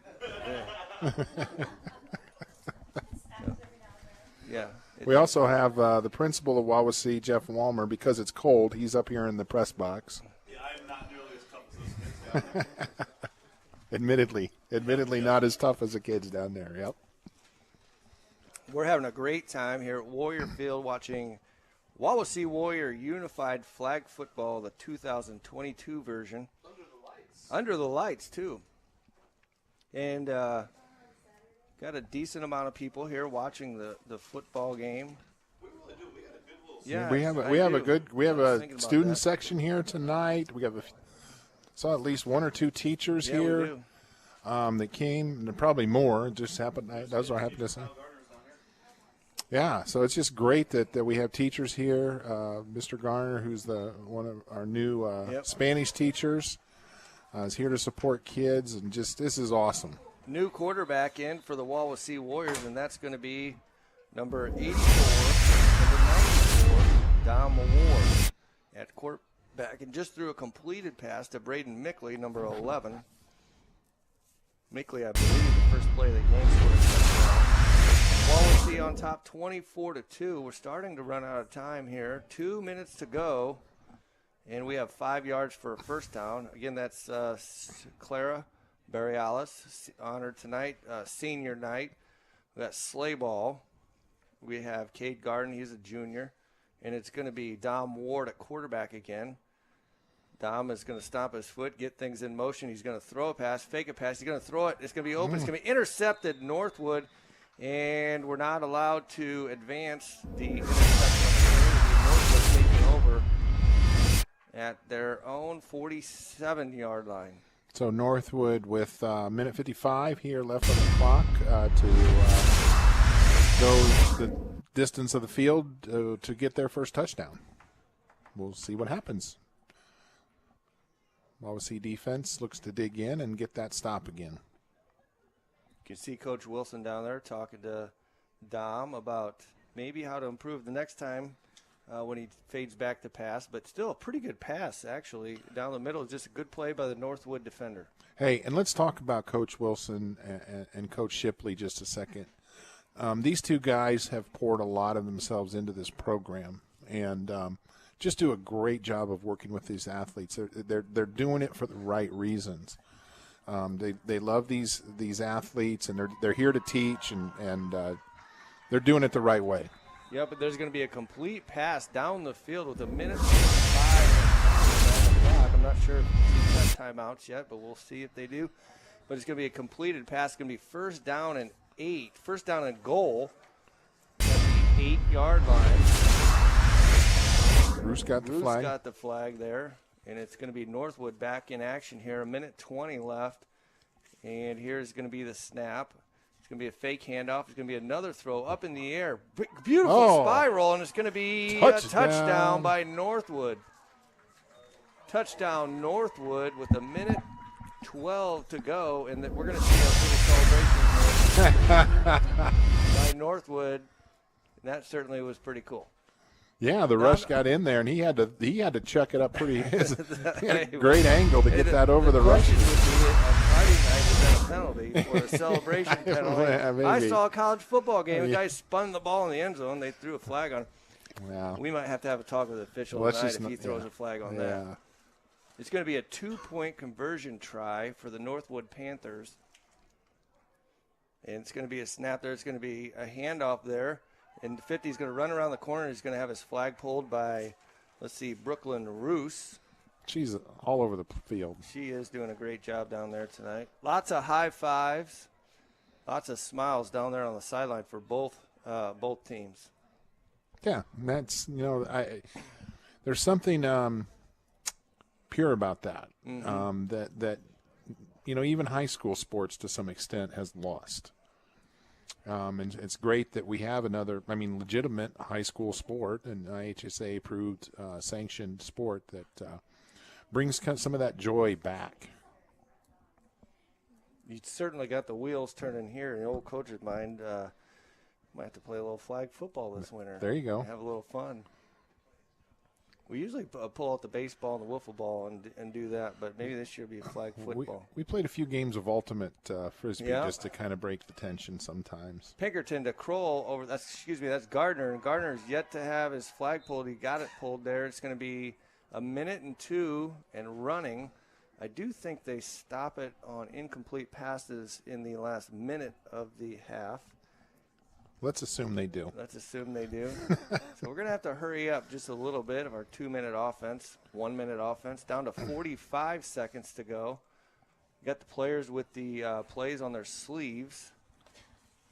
yeah. We also have the principal of Wawasee, Jeff Walmer, because it's cold. He's up here in the press box. Yeah, I'm not nearly as tough as those kids down there. Admittedly not as tough as the kids down there. Yep. We're having a great time here at Warrior Field watching Wawasee Warrior Unified Flag Football, the 2022 version. Under the lights, too. And got a decent amount of people here watching the football game. We really do. We got a good little. Yeah, we have a student that. section here tonight. We have saw at least 1 or 2 teachers here. We do. That came, and probably more. It just happened. That's what happened to say. Yeah, so it's just great that we have teachers here. Mr. Garner, who's one of our new Spanish teachers, is here to support kids, and just this is awesome. New quarterback in for the Wawasee Warriors, and that's going to be number 84, number 94, Dom Ward at quarterback, and just threw a completed pass to Braden Mickley, number 11. Mickley, I believe, the first play of the game scored a touchdown. Wawasee on top 24-2. We're starting to run out of time here. 2 minutes to go, and we have 5 yards for a first down. Again, that's Clara Barrialis, honored tonight, senior night. We got Sleigh Ball. We have Cade Garden. He's a junior. And it's going to be Dom Ward at quarterback again. Dom is going to stomp his foot, get things in motion. He's going to throw a pass, fake a pass. He's going to throw it. It's going to be open. It's going to be intercepted, Northwood. And we're not allowed to advance the interception. Northwood taking over at their own 47-yard line. So Northwood with minute 55 here left on the clock to go the distance of the field to get their first touchdown. We'll see what happens. Wawasee defense looks to dig in and get that stop again. You can see Coach Wilson down there talking to Dom about maybe how to improve the next time when he fades back to pass. But still a pretty good pass, actually, down the middle. Just a good play by the Northwood defender. Hey, and let's talk about Coach Wilson and Coach Shipley just a second. these two guys have poured a lot of themselves into this program and just do a great job of working with these athletes. They're doing it for the right reasons. They love these athletes, and they're here to teach, and they're doing it the right way. Yeah, but there's going to be a complete pass down the field with 1:05. I'm not sure if teams have timeouts yet, but we'll see if they do. But it's going to be a completed pass. It's going to be first down and goal at the 8-yard line. Bruce got the flag there, and it's going to be Northwood back in action here. 1:20 left, and here's going to be the snap. It's going to be a fake handoff. It's going to be another throw up in the air. Beautiful spiral, and it's going to be a touchdown by Northwood. Touchdown Northwood with 1:12 to go, and we're going to see a little celebration by Northwood. And that certainly was pretty cool. Yeah, the rush got in there, and he had to check it up pretty. He had a great angle to get that over the rush. On Friday night, is that a penalty or a celebration penalty? I saw a college football game. The guy spun the ball in the end zone. They threw a flag on him. Yeah. We might have to have a talk with the official tonight if he throws a flag on that. It's going to be a 2-point conversion try for the Northwood Panthers. And it's going to be a snap there. It's going to be a handoff there. And 50 is going to run around the corner. He's going to have his flag pulled by, Brooklyn Roos. She's all over the field. She is doing a great job down there tonight. Lots of high fives, lots of smiles down there on the sideline for both teams. Yeah, and that's there's something pure about that. Mm-hmm. That even high school sports to some extent has lost. And it's great that we have another, legitimate high school sport, an IHSA-approved, sanctioned sport that brings some of that joy back. You certainly got the wheels turning here in the old coach's mind. Might have to play a little flag football this winter. There you go. Have a little fun. We usually pull out the baseball and the wiffle ball and do that, but maybe this year will be a flag football. We played a few games of ultimate frisbee just to kind of break the tension sometimes. Pinkerton to Kroll that's Gardner, and Gardner's yet to have his flag pulled. He got it pulled there. It's going to be 1:02 and running. I do think they stop it on incomplete passes in the last minute of the half. Let's assume they do. So we're going to have to hurry up just a little bit of our 2-minute offense, 1-minute offense, down to 45 seconds to go. We got the players with the plays on their sleeves,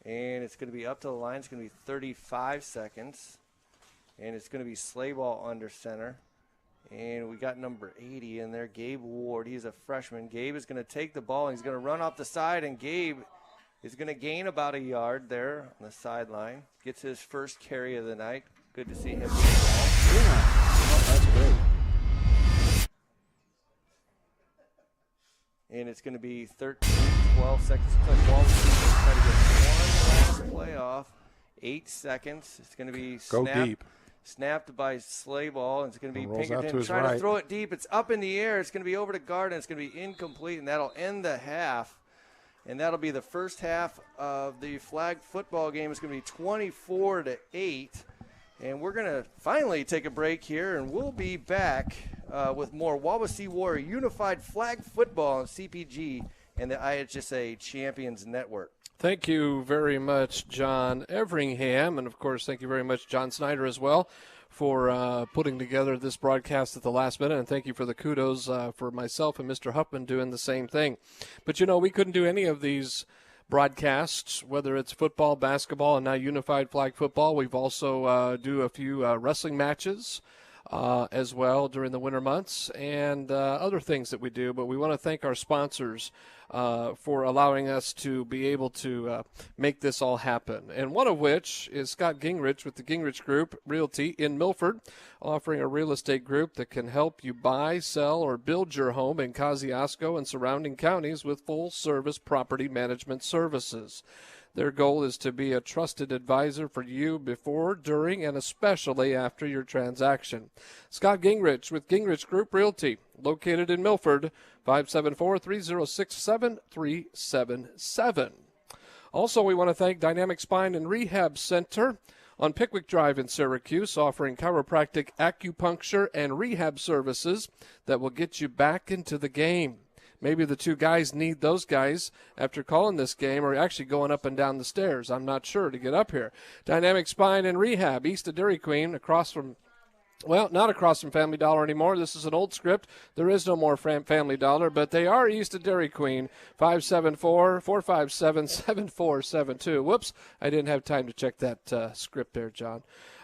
and it's going to be up to the line. It's going to be 35 seconds, and it's going to be sleigh ball under center. And we got number 80 in there, Gabe Ward. He's a freshman. Gabe is going to take the ball, and he's going to run off the side, and Gabe is going to gain about a yard there on the sideline. Gets his first carry of the night. Good to see him. Yeah, that's great. And it's going to be 12 seconds. Wawasee try to get one last playoff. 8 seconds. It's going to be snapped by sleigh ball. And it's going to be Pinkerton trying to throw it deep. It's up in the air. It's going to be over to Gardner. It's going to be incomplete, and that'll end the half. And that'll be the first half of the flag football game. It's going to be 24-8. And we're going to finally take a break here, and we'll be back with more Wawasee Warrior Unified Flag Football on CPG and the IHSA Champions Network. Thank you very much, John Everingham. And, of course, thank you very much, John Snyder, as well, for putting together this broadcast at the last minute. And thank you for the kudos for myself and Mr. Huffman doing the same thing. But, we couldn't do any of these broadcasts, whether it's football, basketball, and now unified flag football. We've also do a few wrestling matches as well during the winter months and other things that we do. But we want to thank our sponsors for allowing us to be able to make this all happen. And one of which is Scott Gingrich with the Gingrich Group Realty in Milford, offering a real estate group that can help you buy, sell, or build your home in Kosciuszko and surrounding counties with full-service property management services. Their goal is to be a trusted advisor for you before, during, and especially after your transaction. Scott Gingrich with Gingrich Group Realty, located in Milford, 574-306-7377. Also, we want to thank Dynamic Spine and Rehab Center on Pickwick Drive in Syracuse, offering chiropractic, acupuncture, and rehab services that will get you back into the game. Maybe the two guys need those guys after calling this game or actually going up and down the stairs. I'm not sure to get up here. Dynamic Spine and Rehab, east of Dairy Queen, across from, well, not across from Family Dollar anymore. This is an old script. There is no more Family Dollar, but they are east of Dairy Queen, 574-457-7472. Whoops, I didn't have time to check that script there, John.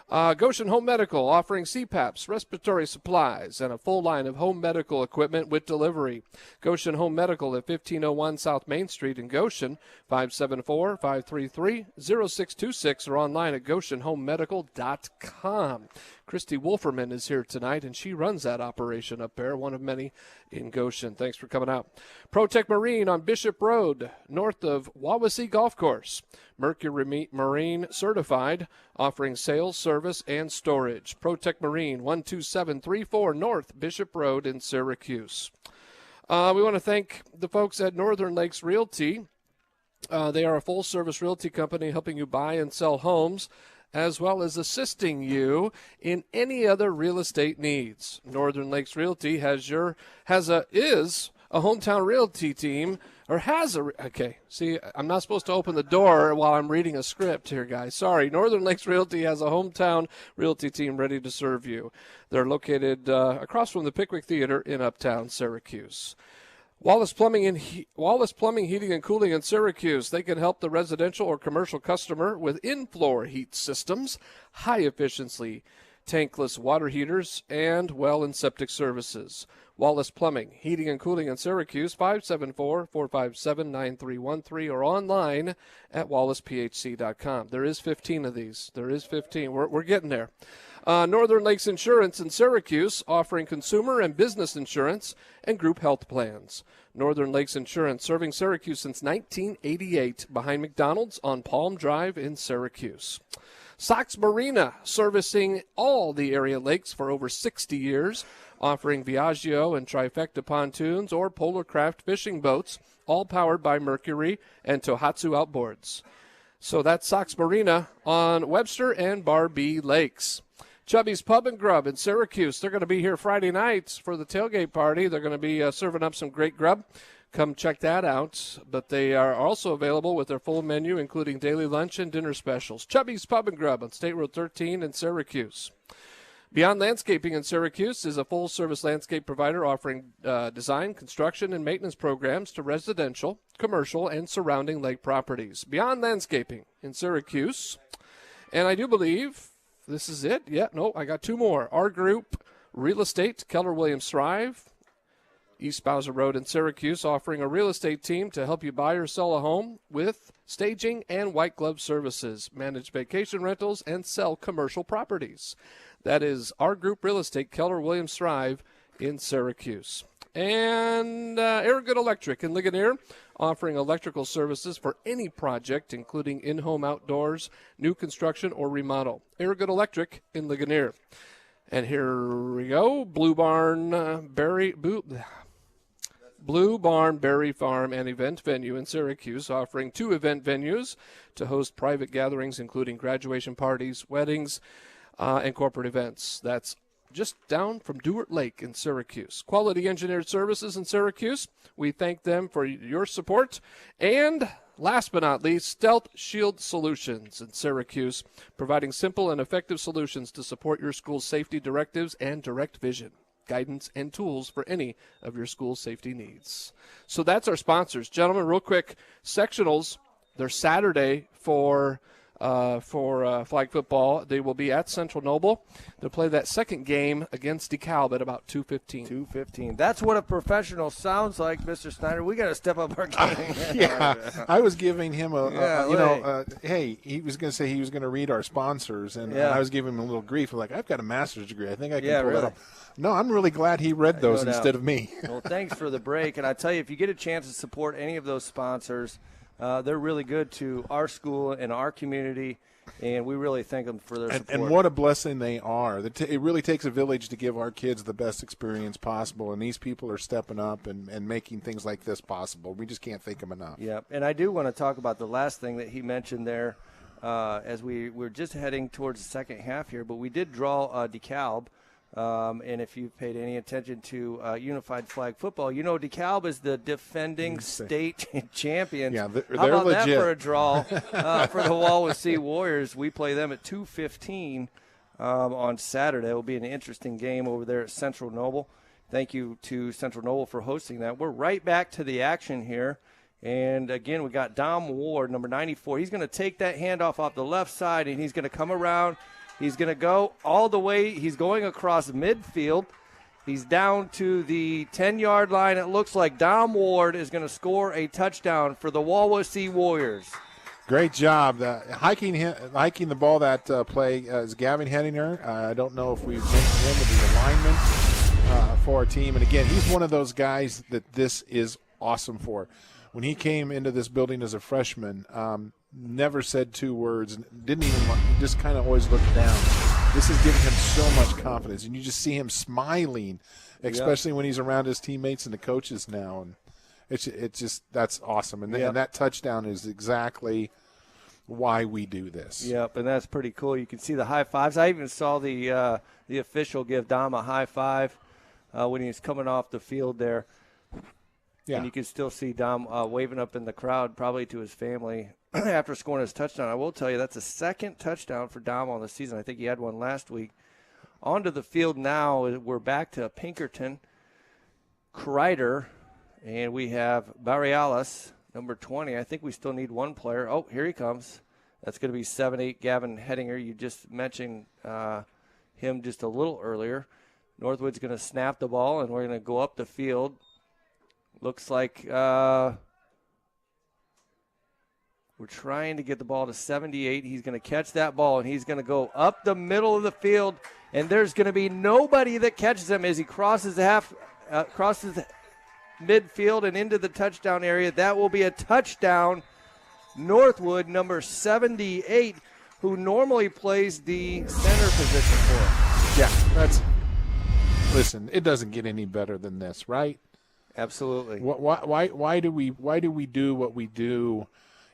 Goshen Home Medical offering CPAPs, respiratory supplies, and a full line of home medical equipment with delivery. Goshen Home Medical at 1501 South Main Street in Goshen, 574-533-0626, or online at GoshenHomeMedical.com. Christy Wolferman is here tonight, and she runs that operation up there, one of many in Goshen. Thanks for coming out. ProTech Marine on Bishop Road, north of Wawasee Golf Course. Mercury Marine certified, offering sales, service, and storage. ProTech Marine, 12734 North Bishop Road in Syracuse. We want to thank the folks at Northern Lakes Realty. They are a full-service realty company helping you buy and sell homes, as well as assisting you in any other real estate needs. Northern Lakes Realty is a hometown realty team, or has a, okay, see, I'm not supposed to open the door while I'm reading a script here, guys. Sorry. Northern Lakes Realty has a hometown realty team ready to serve you. They're located across from the Pickwick Theater in Uptown Syracuse. Wallace Plumbing, Heating, and Cooling in Syracuse. They can help the residential or commercial customer with in-floor heat systems, high-efficiency tankless water heaters, and well and septic services. Wallace Plumbing, Heating, and Cooling in Syracuse, 574-457-9313, or online at wallacephc.com. There is 15 of these. There is 15. We're getting there. Northern Lakes Insurance in Syracuse, offering consumer and business insurance and group health plans. Northern Lakes Insurance, serving Syracuse since 1988, behind McDonald's on Palm Drive in Syracuse. Sox Marina, servicing all the area lakes for over 60 years, offering Viaggio and Trifecta pontoons or Polar Craft fishing boats, all powered by Mercury and Tohatsu Outboards. So that's Sox Marina on Webster and Barbee Lakes. Chubby's Pub and Grub in Syracuse. They're going to be here Friday nights for the tailgate party. They're going to be serving up some great grub. Come check that out. But they are also available with their full menu, including daily lunch and dinner specials. Chubby's Pub and Grub on State Road 13 in Syracuse. Beyond Landscaping in Syracuse is a full-service landscape provider offering design, construction, and maintenance programs to residential, commercial, and surrounding lake properties. Beyond Landscaping in Syracuse. And I do believe this is it. Yeah, no, I got two more. Our Group Real Estate, Keller Williams Thrive, East Bowser Road in Syracuse, offering a real estate team to help you buy or sell a home with staging and white glove services, manage vacation rentals, and sell commercial properties. That is Our Group Real Estate, Keller Williams Thrive in Syracuse. And Airgood Electric in Ligonier, offering electrical services for any project, including in-home outdoors, new construction, or remodel. Airgood Electric in Ligonier. And here we go, Blue Barn Berry Farm and Event Venue in Syracuse, offering 2 event venues to host private gatherings, including graduation parties, weddings, and corporate events. That's just down from Dewart Lake in Syracuse. Quality Engineered Services in Syracuse. We thank them for your support. And last but not least, Stealth Shield Solutions in Syracuse, providing simple and effective solutions to support your school's safety directives and direct vision, guidance, and tools for any of your school safety needs. So that's our sponsors. Gentlemen, real quick, sectionals, they're Saturday for flag football. They will be at Central Noble. They'll play that second game against DeKalb at about 2:15. 2:15. That's what a professional sounds like, Mr. Snyder. We got to step up our game. Yeah, I was giving him hey, he was going to say he was going to read our sponsors, and I was giving him a little grief. I'm like, I've got a master's degree. I think I can pull that off. No, I'm really glad he read those instead of me. Well, thanks for the break. And I tell you, if you get a chance to support any of those sponsors, They're really good to our school and our community, and we really thank them for their support. And what a blessing they are. It really takes a village to give our kids the best experience possible, and these people are stepping up and making things like this possible. We just can't thank them enough. Yeah, and I do want to talk about the last thing that he mentioned there as we're just heading towards the second half here, but we did draw DeKalb. And if you've paid any attention to unified flag football, you know DeKalb is the defending state champions. Yeah, they're How about legit. that for a draw for the Wawasee Warriors? We play them at 2:15 on Saturday. It will be an interesting game over there at Central Noble. Thank you to Central Noble for hosting that. We're right back to the action here. And, again, we got Dom Ward, number 94. He's going to take that handoff off the left side, and he's going to come around. He's going to go all the way. He's going across midfield. He's down to the 10-yard line. It looks like Dom Ward is going to score a touchdown for the Wawasee Warriors. Great job. Hiking the ball that play is Gavin Henninger. I don't know if we've mentioned him with the alignment for our team. And, again, he's one of those guys that this is awesome for. When he came into this building as a freshman, never said two words, didn't even just kind of always looked down. This has given him so much confidence, and you just see him smiling, especially when he's around his teammates and the coaches now, and it's just that's awesome. And, and that touchdown is exactly why we do this. Yep, and that's pretty cool. You can see the high fives. I even saw the official give Dom a high five when he was coming off the field there. Yeah. And you can still see Dom waving up in the crowd, probably to his family, after scoring his touchdown. I will tell you, that's the second touchdown for Dom on the season. I think he had one last week. Onto the field now, we're back to Pinkerton, Kreider, and we have Barrialis, number 20. I think we still need one player. Oh, here he comes. That's going to be 7'8", Gavin Henninger. You just mentioned him just a little earlier. Northwood's going to snap the ball, and we're going to go up the field. Looks like we're trying to get the ball to 78. He's going to catch that ball, and he's going to go up the middle of the field, and there's going to be nobody that catches him as he crosses midfield and into the touchdown area. That will be a touchdown. Northwood, number 78, who normally plays the center position for him. Yeah, listen, it doesn't get any better than this, right? Absolutely. Why do we do what we do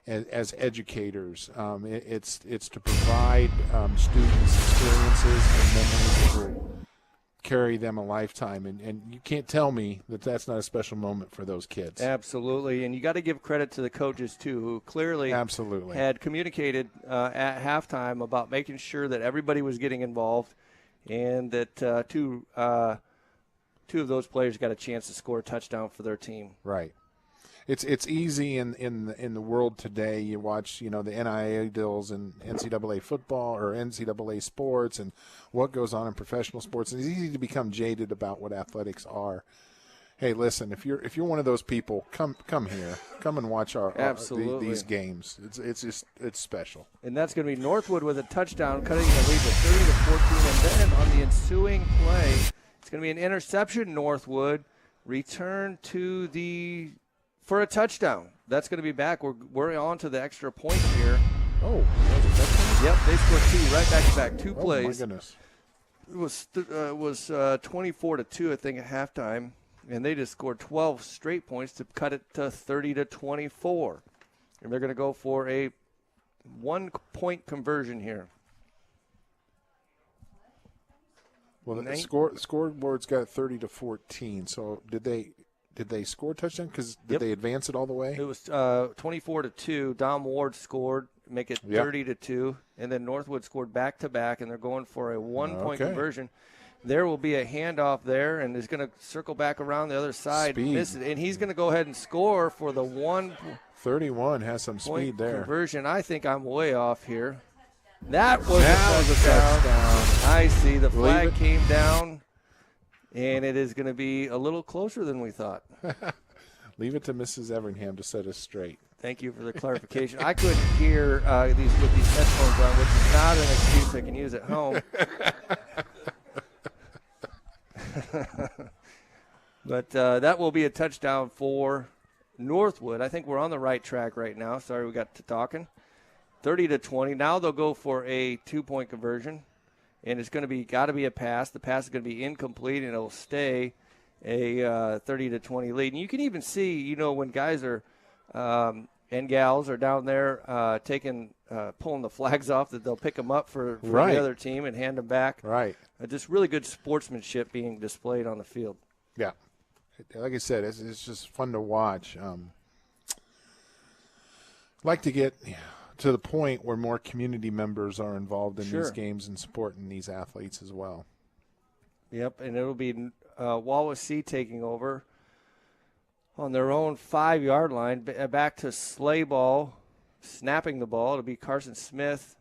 as educators? It's to provide students experiences and memories that will carry them a lifetime, and you can't tell me that that's not a special moment for those kids. Absolutely, and you got to give credit to the coaches too, who clearly had communicated at halftime about making sure that everybody was getting involved, and that two of those players got a chance to score a touchdown for their team. Right. It's easy in the world today. You watch, the NIL deals in NCAA football or NCAA sports and what goes on in professional sports. It's easy to become jaded about what athletics are. Hey, listen, if you're one of those people, come here. Come and watch these games. It's special. And that's going to be Northwood with a touchdown, cutting the lead to 30-14, and then on the ensuing play, it's going to be an interception. Northwood return for a touchdown. That's going to be back. We're on to the extra point here. Oh, that was a touchdown? Yep, they scored two right back-to-back, two plays. Oh, my goodness. It was 24-2, I think, at halftime, and they just scored 12 straight points to cut it to 30-24. And they're going to go for a one-point conversion here. Well, the scoreboard's got 30-14. So did they score a touchdown? Because did they advance it all the way? It was 24-2. Dom Ward scored, make it 30-2, and then Northwood scored back-to-back, and they're going for a one-point conversion. There will be a handoff there, and he's going to circle back around the other side. And he's going to go ahead and score for the 31 has some speed there. Conversion. I think I'm way off here. That was a touchdown. I see. The flag came down, and it is going to be a little closer than we thought. Leave it to Mrs. Everingham to set us straight. Thank you for the clarification. I couldn't hear with these headphones on, which is not an excuse I can use at home. But that will be a touchdown for Northwood. I think we're on the right track right now. Sorry, we got to talking. 30-20. Now they'll go for a 2-point conversion, and it's going to be got to be a pass. The pass is going to be incomplete, and it'll stay a 30-20 lead. And you can even see, when guys are and gals are down there pulling the flags off, that they'll pick them up for right. the other team and hand them back. Right. Just really good sportsmanship being displayed on the field. Yeah. Like I said, it's just fun to watch. Like to get to the point where more community members are involved in these games and supporting these athletes as well. Yep, and it'll be Wawasee taking over on their own 5-yard line. Back to sleigh ball, snapping the ball. It'll be Carson Smith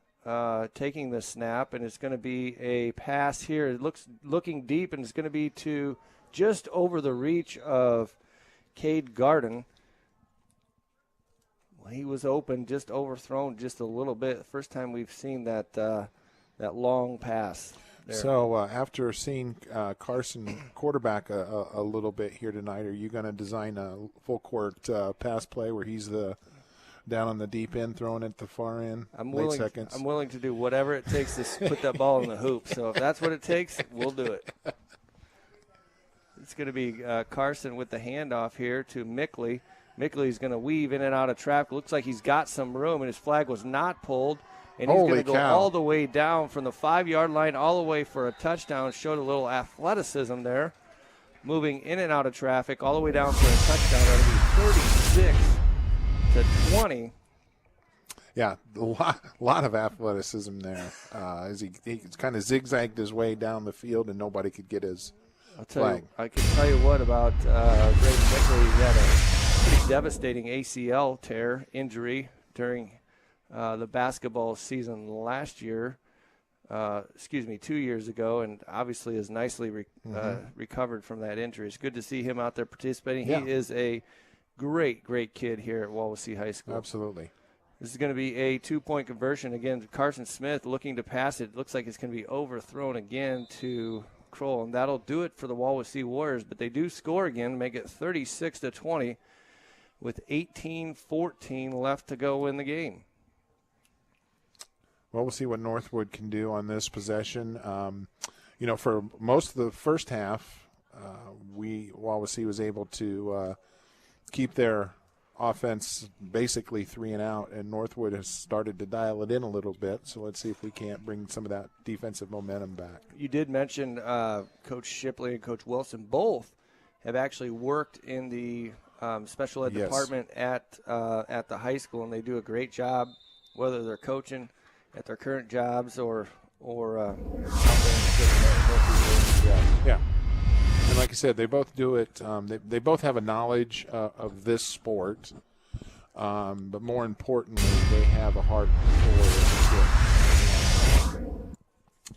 taking the snap, and it's going to be a pass here. It looking deep, and it's going to be to just over the reach of Cade Garden. Well, he was open, just overthrown just a little bit. First time we've seen that long pass there. So after seeing Carson quarterback a little bit here tonight, are you going to design a full court pass play where he's down on the deep end, throwing at the far end, late seconds? I'm willing to do whatever it takes to put that ball in the hoop. So if that's what it takes, we'll do it. It's going to be Carson with the handoff here to Mickley. Mickley's going to weave in and out of traffic. Looks like he's got some room, and his flag was not pulled. And he's going to go all the way down from the 5-yard line all the way for a touchdown. Showed a little athleticism there. Moving in and out of traffic all the way down for a touchdown. That'll be 36-20. Yeah, a lot of athleticism there. As he kind of zigzagged his way down the field, and nobody could get his flag. I can tell you what about Greg Mickley. He had a pretty devastating ACL tear injury during the basketball season last year. 2 years ago, and obviously is nicely recovered from that injury. It's good to see him out there participating. Yeah. He is a great kid here at Wawasee High School. Absolutely. This is going to be a 2-point conversion. Again, Carson Smith looking to pass it. Looks like it's going to be overthrown again to Kroll, and that'll do it for the Wawasee Warriors. But they do score again, make it 36-20 with 18-14 left to go in the game. Well, we'll see what Northwood can do on this possession. For most of the first half, Wawasee was able to keep their offense basically 3 and out, and Northwood has started to dial it in a little bit. So let's see if we can't bring some of that defensive momentum back. You did mention Coach Shipley and Coach Wilson both have actually worked in the special ed department at the high school, and they do a great job, whether they're coaching at their current jobs or yeah. And like I said, they both do it. They both have a knowledge of this sport, but more importantly, they have a heart for it.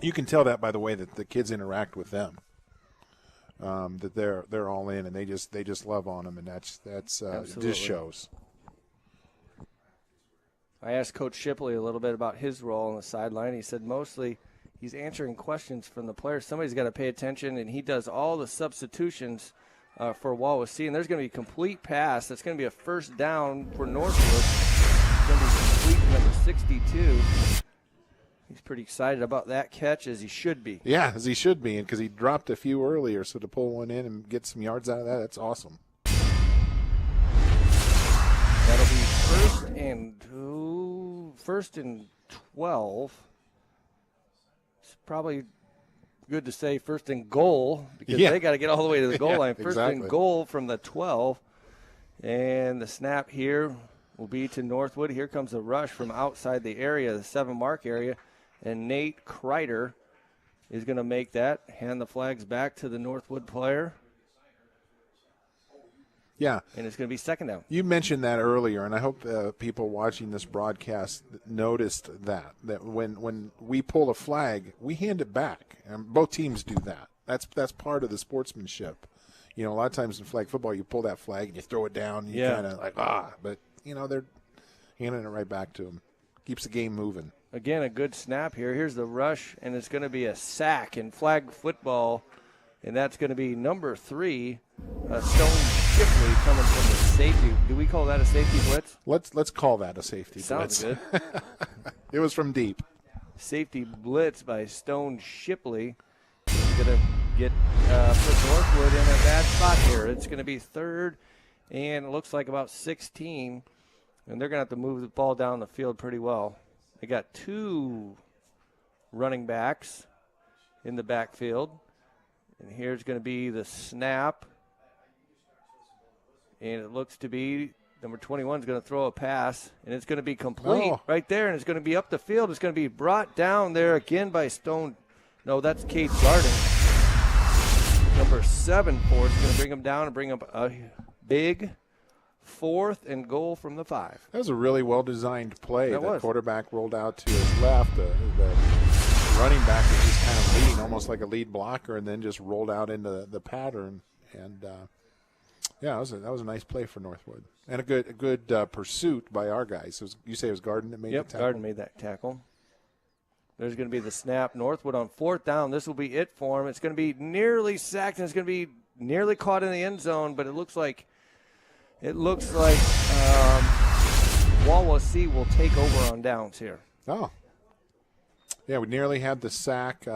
You can tell that by the way that the kids interact with them. That they're all in, and they just love on them, and that's it just shows. I asked Coach Shipley a little bit about his role on the sideline. He said mostly he's answering questions from the players. Somebody's got to pay attention, and he does all the substitutions for Wawasee. And there's going to be a complete pass. That's going to be a first down for Northwood. It's going to be complete number 62. He's pretty excited about that catch, as he should be. Yeah, as he should be, because he dropped a few earlier. So to pull one in and get some yards out of that, that's awesome. That'll be first and 12. It's probably good to say first and goal, because they got to get all the way to the goal line. First and goal from the 12. And the snap here will be to Northwood. Here comes a rush from outside the area, the 7-mark area. And Nate Kreider is going to make that. Hand the flags back to the Northwood player. Yeah. And it's going to be second down. You mentioned that earlier, and I hope people watching this broadcast noticed that when we pull a flag, we hand it back. And both teams do that. That's part of the sportsmanship. A lot of times in flag football, you pull that flag and you throw it down. And you kind of like, but, they're handing it right back to them. Keeps the game moving. Again, a good snap here. Here's the rush, and it's going to be a sack in flag football, and that's going to be number 3, Stone Shipley coming from the safety. Do we call that a safety blitz? Let's call that a safety Sounds blitz. good. It was from deep. Safety blitz by Stone Shipley. He's going to get put Northwood in a bad spot here. It's going to be third, and it looks like about 16, and they're going to have to move the ball down the field pretty well. They got 2 running backs in the backfield, and here's going to be the snap, and it looks to be number 21 is going to throw a pass, and it's going to be complete right there, and it's going to be up the field. It's going to be brought down there again by Stone. No, that's Cade Garden. Number 7 for it's going to bring him down and bring up a big 4th and goal from the 5. That was a really well-designed play. The quarterback rolled out to his left. The running back was just kind of leading, almost like a lead blocker, and then just rolled out into the pattern. And, that was a nice play for Northwood. And a good pursuit by our guys. You say it was Garden that made the tackle? Yep, Garden made that tackle. There's going to be the snap. Northwood on 4th down. This will be it for him. It's going to be nearly sacked, and it's going to be nearly caught in the end zone, but it looks like Wawasee will take over on downs here. Oh. Yeah, we nearly had the sack.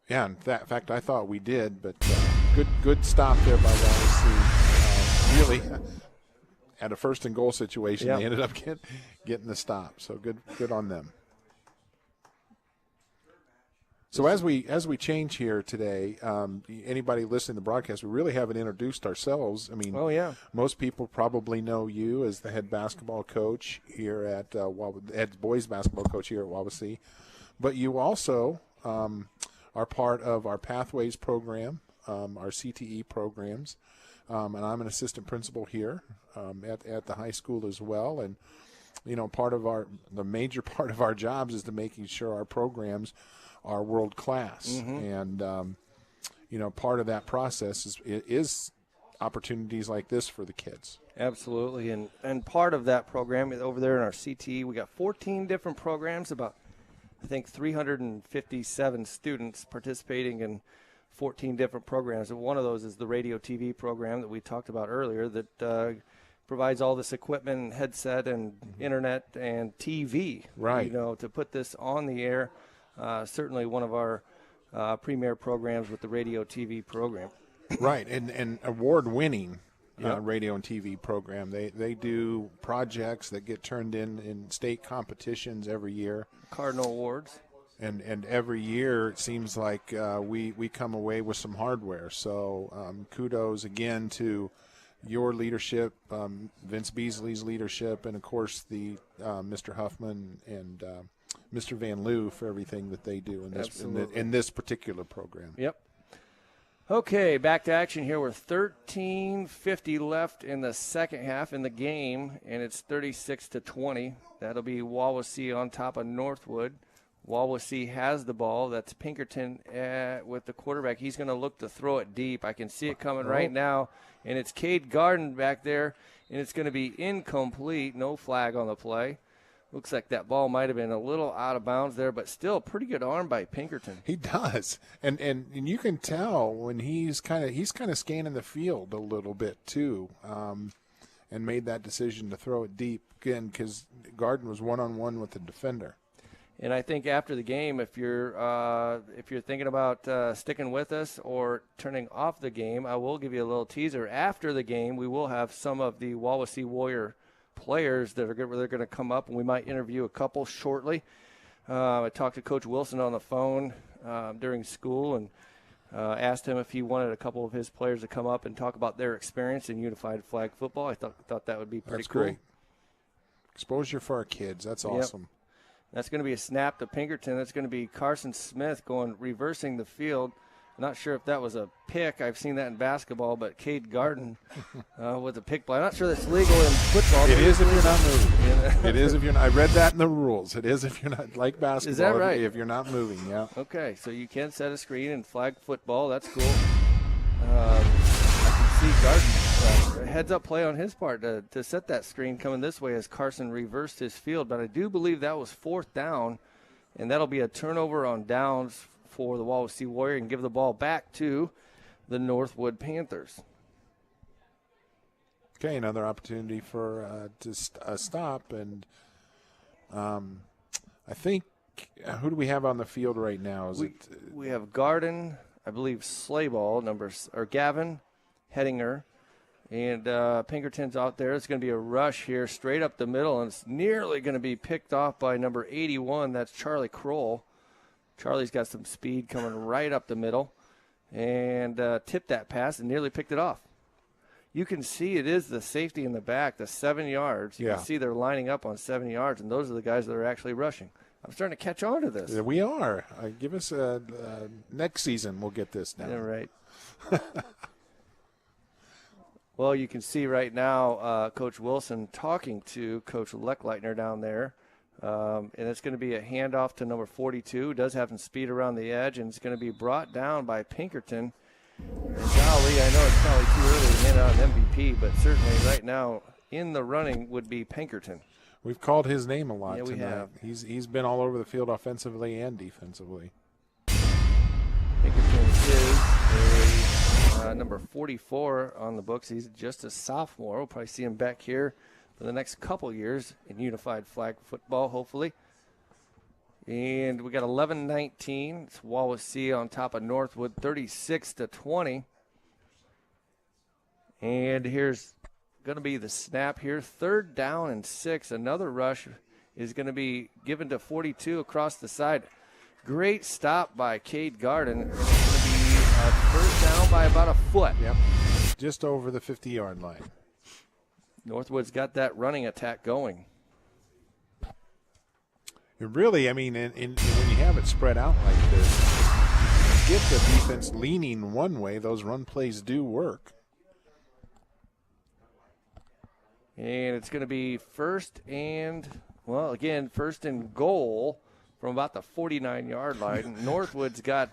In fact, I thought we did, but good stop there by Wawasee. Really, at a 1st and goal situation, They ended up getting the stop. So good on them. So as we change here today, anybody listening to the broadcast, we really haven't introduced ourselves. I mean, most people probably know you as the head basketball coach here at head boys basketball coach here at Wawasee, but you also are part of our Pathways program, our CTE programs, and I'm an assistant principal here at the high school as well. And the major part of our jobs is to making sure our programs are world class, and part of that process is opportunities like this for the kids. Absolutely, and part of that program is over there in our CTE. We got 14 different programs, about I think 357 students participating in 14 different programs. And one of those is the radio TV program that we talked about earlier that provides all this equipment, headset, and internet and TV, right? To put this on the air. Certainly one of our premier programs with the radio TV program. Right, and award-winning radio and TV program. They do projects that get turned in state competitions every year. Cardinal Awards. And every year it seems like we come away with some hardware. So kudos again to your leadership, Vince Beasley's leadership, and of course the Mr. Huffman and Mr. Van Loo for everything that they do in this particular program. Yep. Okay, back to action here. We're 13:50 left in the second half in the game, and it's 36-20. That'll be Wawasee on top of Northwood. Wawasee has the ball. That's Pinkerton with the quarterback. He's going to look to throw it deep. I can see it coming right now, and it's Cade Garden back there, and it's going to be incomplete. No flag on the play. Looks like that ball might have been a little out of bounds there, but still a pretty good arm by Pinkerton. He does, and you can tell when he's kind of scanning the field a little bit too, and made that decision to throw it deep again because Garden was one-on-one with the defender. And I think after the game, if you're thinking about sticking with us or turning off the game, I will give you a little teaser. After the game, we will have some of the Wawasee Warrior players that they're going to come up, and we might interview a couple shortly. I talked to Coach Wilson on the phone during school and asked him if he wanted a couple of his players to come up and talk about their experience in unified flag football. I thought that would be pretty cool. That's great. Exposure for our kids. That's awesome. Yep. That's going to be a snap to Pinkerton. That's going to be Carson Smith reversing the field. Not sure if that was a pick. I've seen that in basketball, but Cade Garden with a pick play. I'm not sure that's legal in football. It is if you're not moving. It is if you're not. I read that in the rules. It is if you're not, like basketball. Is that right? If you're not moving, yeah. Okay, so you can set a screen in flag football. That's cool. I can see Garden, heads-up play on his part to set that screen coming this way as Carson reversed his field. But I do believe that was 4th down, and that'll be a turnover on downs for the Wawasee Warrior and give the ball back to the Northwood Panthers. Okay, another opportunity for a stop, and I think who do we have on the field right now? We have Garden, I believe Slayball or Gavin Hettinger, and Pinkerton's out there. It's going to be a rush here straight up the middle, and it's nearly going to be picked off by number 81. That's Charlie Kroll. Charlie's got some speed coming right up the middle, and tipped that pass and nearly picked it off. You can see it is the safety in the back, the 7 yards. You can see they're lining up on 7 yards, and those are the guys that are actually rushing. I'm starting to catch on to this. Yeah, we are. Give us next season. We'll get this down. Yeah, right. Well, you can see right now Coach Wilson talking to Coach Leckleitner down there. And it's going to be a handoff to number 42. Does have some speed around the edge, and it's going to be brought down by Pinkerton. And golly, I know it's probably too early to hand out an MVP, but certainly right now in the running would be Pinkerton. We've called his name a lot tonight. We have. He's been all over the field offensively and defensively. Pinkerton is a number 44 on the books. He's just a sophomore. We'll probably see him back here for the next couple years in unified flag football, hopefully. And we got 11-19. It's Wawasee on top of Northwood, 36-20. And here's going to be the snap here. 3rd down and 6. Another rush is going to be given to 42 across the side. Great stop by Cade Garden. And it's going to be a 1st down by about a foot. Yep, just over the 50-yard line. Northwood's got that running attack going. Really, I mean, when you have it spread out like this, get the defense leaning one way, those run plays do work. And it's going to be first and goal from about the 49-yard line. Northwood's got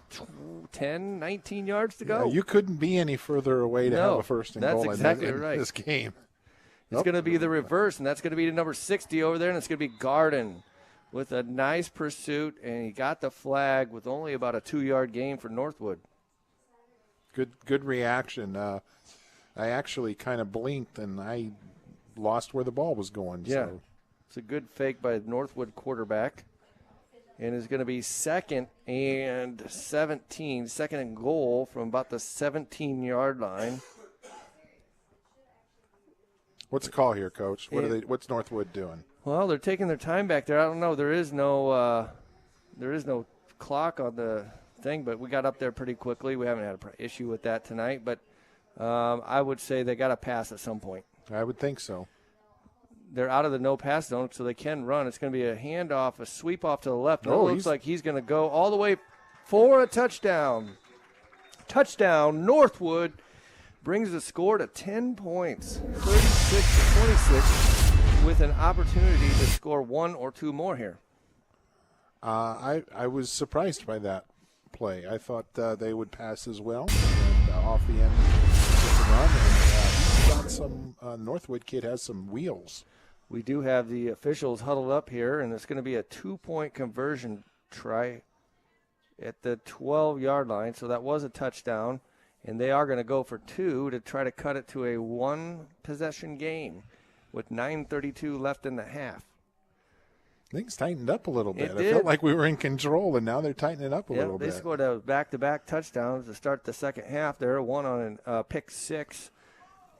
10, 19 yards to go. Yeah, you couldn't be any further away to have a first and goal exactly in right. this game. It's going to be the reverse, and that's going to be to number 60 over there, and it's going to be Garden with a nice pursuit, and he got the flag with only about a 2-yard gain for Northwood. Good reaction. I actually kind of blinked, and I lost where the ball was going. Yeah, so. It's a good fake by the Northwood quarterback, and it's going to be 2nd and 17, 2nd and goal from about the 17-yard line. What's the call here, Coach? What's Northwood doing? Well, they're taking their time back there. I don't know. There is no clock on the thing, but we got up there pretty quickly. We haven't had an issue with that tonight, but I would say they got to pass at some point. I would think so. They're out of the no-pass zone, so they can run. It's going to be a handoff, a sweep off to the left. It looks like he's going to go all the way for a touchdown. Touchdown, Northwood brings the score to 10 points, 36-26, with an opportunity to score 1 or 2 more here. I was surprised by that play. I thought they would pass as well, and off the end, just a run. And got some Northwood kid has some wheels. We do have the officials huddled up here, and it's going to be a 2-point conversion try at the 12-yard line. So that was a touchdown, and they are going to go for 2 to try to cut it to a 1-possession game with 9:32 left in the half. Things tightened up a little bit. It I felt like we were in control, and now they're tightening up a little bit. They scored a back-to-back touchdowns to start the second half there, one on a pick 6,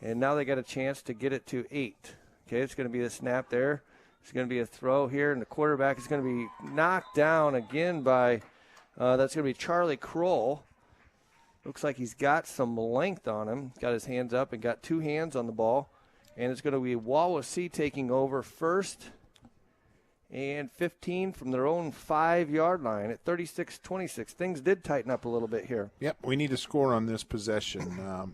and now they got a chance to get it to 8. Okay, it's going to be the snap there. It's going to be a throw here, and the quarterback is going to be knocked down again by that's going to be Charlie Kroll. Looks like he's got some length on him. Got his hands up and got 2 hands on the ball, and it's going to be Wawasee taking over first and 15 from their own 5-yard line at 36-26. Things did tighten up a little bit here. Yep, we need to score on this possession.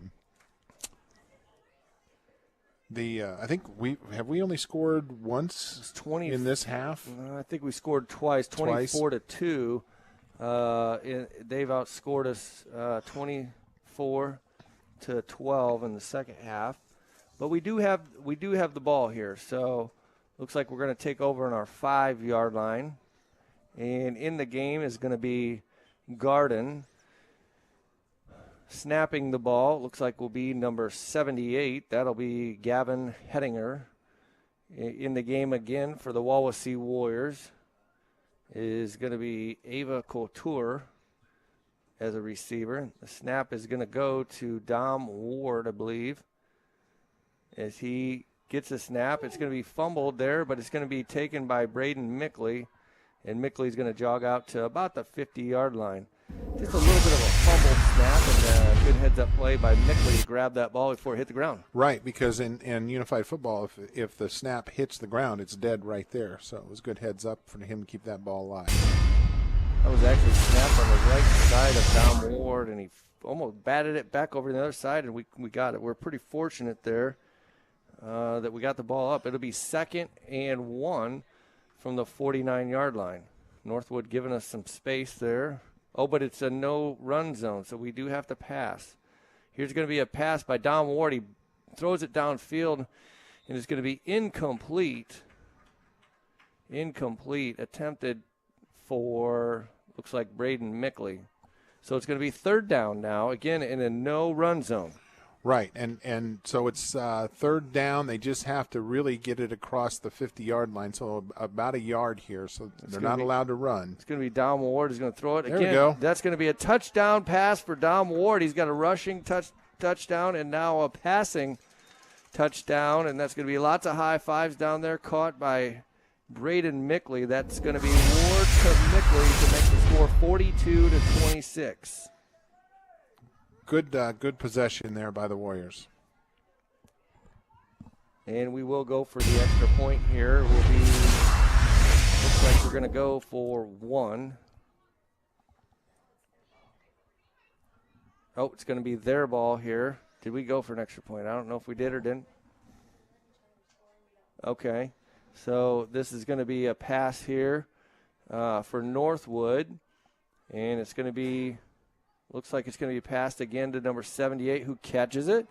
I think we only scored once in this half. I think we scored twice, 24-2. They've outscored us 24-12 in the second half, but we do have the ball here. So looks like we're going to take over on our 5-yard line, and in the game is going to be Garden. snapping the ball, looks like will be number 78. That'll be Gavin Hettinger. In the game again for the Wawasee Warriors is going to be Ava Couture as a receiver. The snap is going to go to Dom Ward, I believe. As he gets a snap, it's going to be fumbled there, but it's going to be taken by Braden Mickley. And Mickley's going to jog out to about the 50-yard line. Just a little bit of a fumbled snap and a good heads-up play by Mickley to grab that ball before it hit the ground. Right, because in unified football, if the snap hits the ground, it's dead right there. So it was good heads-up for him to keep that ball alive. That was actually snapped on the right side of Dom Ward, and he almost batted it back over to the other side, and we got it. We're pretty fortunate there that we got the ball up. It'll be 2nd and 1 from the 49-yard line. Northwood giving us some space there. Oh, but it's a no-run zone, so we do have to pass. Here's going to be a pass by Dom Ward. He throws it downfield, and it's going to be incomplete. Incomplete. Attempted for, looks like Braden Mickley. So it's going to be 3rd down now, again in a no-run zone. Right, and so it's 3rd down. They just have to really get it across the 50-yard line, so about a yard here. So they're not allowed to run. It's going to be Dom Ward who's going to throw it. There we go. That's going to be a touchdown pass for Dom Ward. He's got a rushing touchdown and now a passing touchdown, and that's going to be lots of high fives down there caught by Braden Mickley. That's going to be Ward to Mickley to make the score 42-26. Good possession there by the Warriors. And we will go for the extra point here. Looks like we're going to go for 1. Oh, it's going to be their ball here. Did we go for an extra point? I don't know if we did or didn't. Okay. So this is going to be a pass here for Northwood. And it's going to be, looks like it's going to be passed again to number 78 who catches it.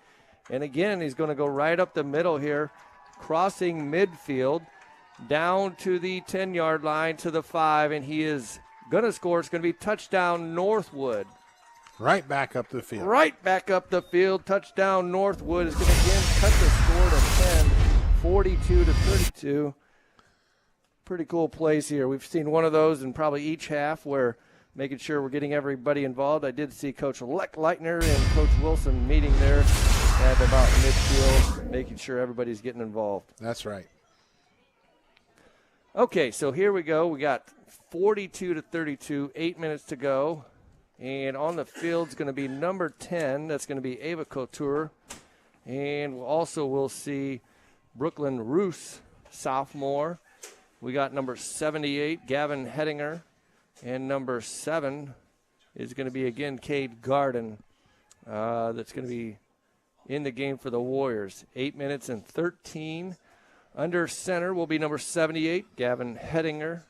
And again, he's going to go right up the middle here, crossing midfield, down to the 10-yard line to the 5, and he is going to score. It's going to be touchdown Northwood. Right back up the field. Right back up the field. Touchdown Northwood is going to again cut the score to 10, 42-32. Pretty cool plays here. We've seen one of those in probably each half where making sure we're getting everybody involved. I did see Coach Leitner and Coach Wilson meeting there at about midfield, making sure everybody's getting involved. That's right. Okay, so here we go. We got 42-32, 8 minutes to go. And on the field's going to be number 10. That's going to be Ava Couture. And we'll see Brooklyn Roos, sophomore. We got number 78, Gavin Hettinger. And number 7 is going to be, again, Cade Garden. That's going to be in the game for the Warriors. 8 minutes and 13. Under center will be number 78, Gavin Hettinger.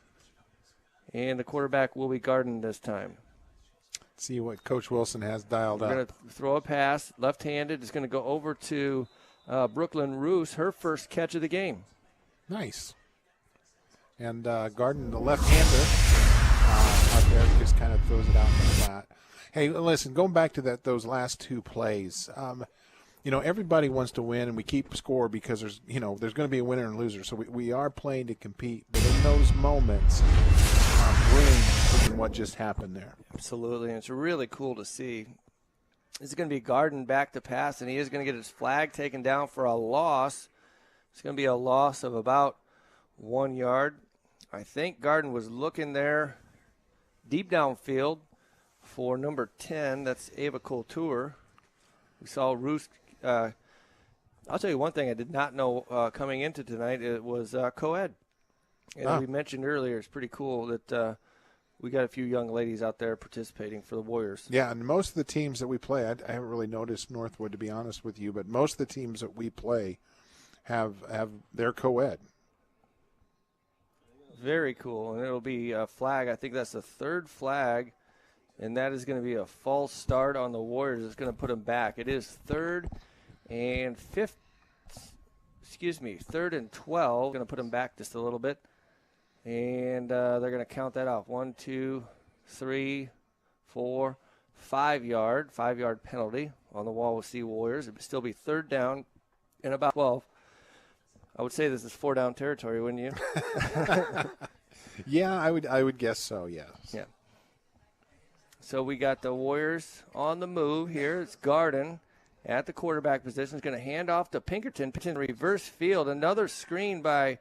And the quarterback will be Garden this time. See what Coach Wilson has dialed up. We're going to throw a pass. Left-handed is going to go over to Brooklyn Roos, her first catch of the game. Nice. And Garden, the left-hander, out there, just kind of throws it out in the flat. Hey, listen, going back to those last 2 plays, everybody wants to win, and we keep score because there's going to be a winner and loser. So we are playing to compete, but in those moments, what just happened there. Absolutely, and it's really cool to see. This is going to be Garden back to pass, and he is going to get his flag taken down for a loss. It's going to be a loss of about 1 yard. I think Garden was looking there deep downfield for number 10. That's Ava Couture. We saw Roos. I'll tell you one thing I did not know coming into tonight. It was co-ed. And we mentioned earlier, it's pretty cool that we got a few young ladies out there participating for the Warriors. Yeah, and most of the teams that we play, I haven't really noticed Northwood, to be honest with you, but most of the teams that we play have their co-ed. Very cool, and it'll be a flag. I think that's the 3rd flag, and that is going to be a false start on the Warriors. It's going to put them back. It is 3rd and 12. Going to put them back just a little bit, and they're going to count that off. 1, 2, 3, 4, 5-yard penalty on the Wawasee Warriors. It would still be third down and about 12. I would say this is 4-down territory, wouldn't you? Yeah, I would guess so, yes. Yeah. So we got the Warriors on the move here. It's Garden at the quarterback position. Is going to hand off to Pinkerton. Pinkerton reverse field. Another screen by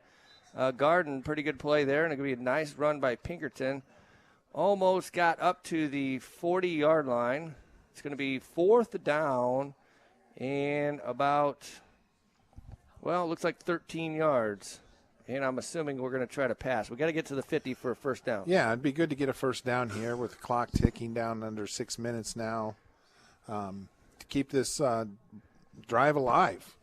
Garden. Pretty good play there, and it's going to be a nice run by Pinkerton. Almost got up to the 40-yard line. It's going to be 4th down and about, well, it looks like 13 yards. And I'm assuming we're going to try to pass. We got to get to the 50 for a first down. Yeah, it'd be good to get a first down here with the clock ticking down under 6 minutes now to keep this drive alive.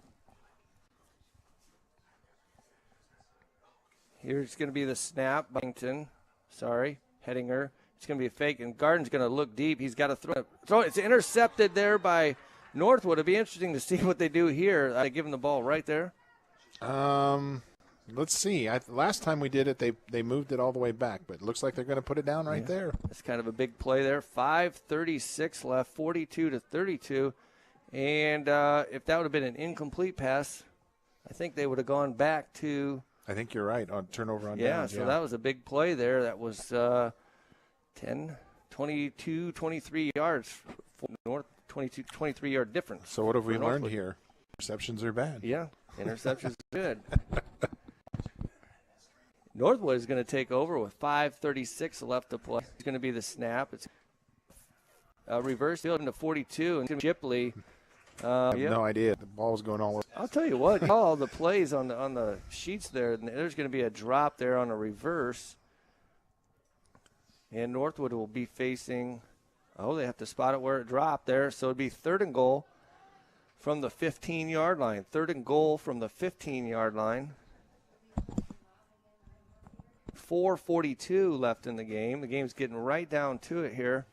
Here's going to be the snap. Byington, Hedinger. It's going to be a fake, and Garden's going to look deep. He's got to throw. It's intercepted there by Northwood. It'd be interesting to see what they do here. They give him the ball right there. Let's see. Last time we did it, they moved it all the way back, but it looks like they're going to put it down right there. It's kind of a big play there. 5:36 left, 42-32. And if that would have been an incomplete pass, I think they would have gone back to. I think you're right on turnover on downs. Yeah, so that was a big play there. That was 10, 22, 23 yards for North, 22, 23-yard difference. So what have we learned here? Interceptions are bad. Yeah, interceptions are good. Northwood is going to take over with 5:36 left to play. It's going to be the snap. It's reverse field into 42, and Shipley. I have no idea. The ball's going all over. I'll tell you what, all the plays on the sheets there, there's going to be a drop there on a reverse. And Northwood will be facing, they have to spot it where it dropped there. So it'd be 3rd and goal from the 15-yard line. 3rd and goal from the 15-yard line. 4:42 left in the game. The game's getting right down to it here.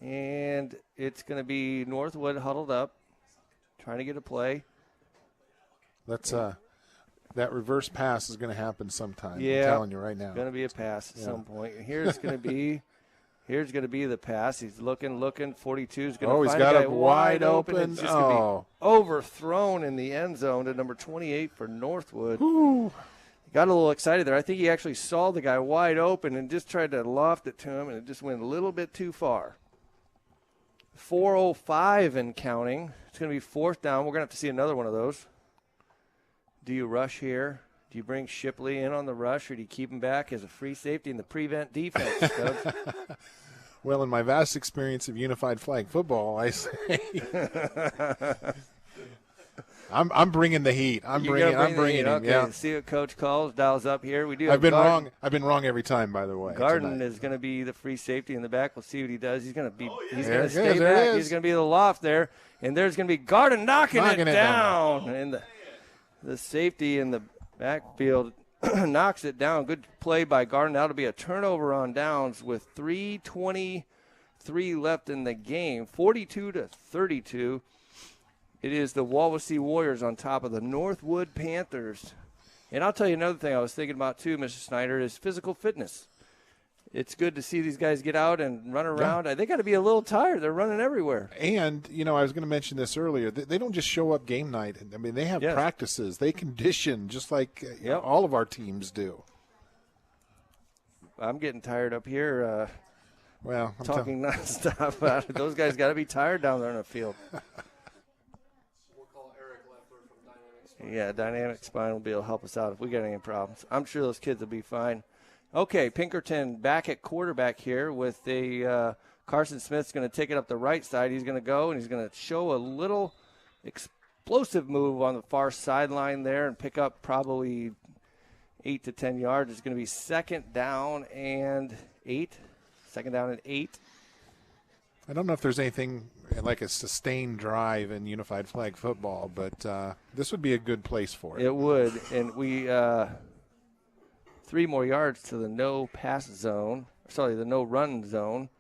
And it's going to be Northwood huddled up, trying to get a play. That's that reverse pass is going to happen sometime. Yeah, I'm telling you right now. Going to be a pass at some point. Here's going to be the pass. He's looking. 42 is going to find a guy wide open. It's just going to be overthrown in the end zone to number 28 for Northwood. Ooh. Got a little excited there. I think he actually saw the guy wide open and just tried to loft it to him, and it just went a little bit too far. 4:05 and counting. It's going to be 4th down. We're going to have to see another one of those. Do you rush here? Do you bring Shipley in on the rush, or do you keep him back as a free safety in the prevent defense, Coach? Well, in my vast experience of unified flag football, I say I'm bringing the heat. I'm bringing him. Okay, yeah. See what Coach calls. Dials up here. We do. I've been wrong. I've been wrong every time, by the way. Garden is going to be the free safety in the back. We'll see what he does. He's going to be. He's going to stay back. He's going to be the loft there, and there's going to be Garden knocking it down. And the safety in the backfield knocks it down. Good play by Garden. That'll be a turnover on downs with 3:23 left in the game. 42-32. It is the Wawasee Warriors on top of the NorthWood Panthers. And I'll tell you another thing I was thinking about too, Mr. Snyder, is physical fitness. It's good to see these guys get out and run around. Yeah. They got to be a little tired. They're running everywhere. And, I was going to mention this earlier. They don't just show up game night. I mean, they have practices. They condition just like all of our teams do. I'm getting tired up here I'm talking nonstop about it. Those guys got to be tired down there in the field. Yeah, Dynamic Spine will be able to help us out if we got any problems. I'm sure those kids will be fine. Okay, Pinkerton back at quarterback here with the Carson Smith's going to take it up the right side. He's going to go, and he's going to show a little explosive move on the far sideline there and pick up probably 8 to 10 yards. It's going to be 2nd down and 8. 2nd down and 8. I don't know if there's anything like a sustained drive in unified flag football, but this would be a good place for it. It would, and we 3 more yards to the no run zone.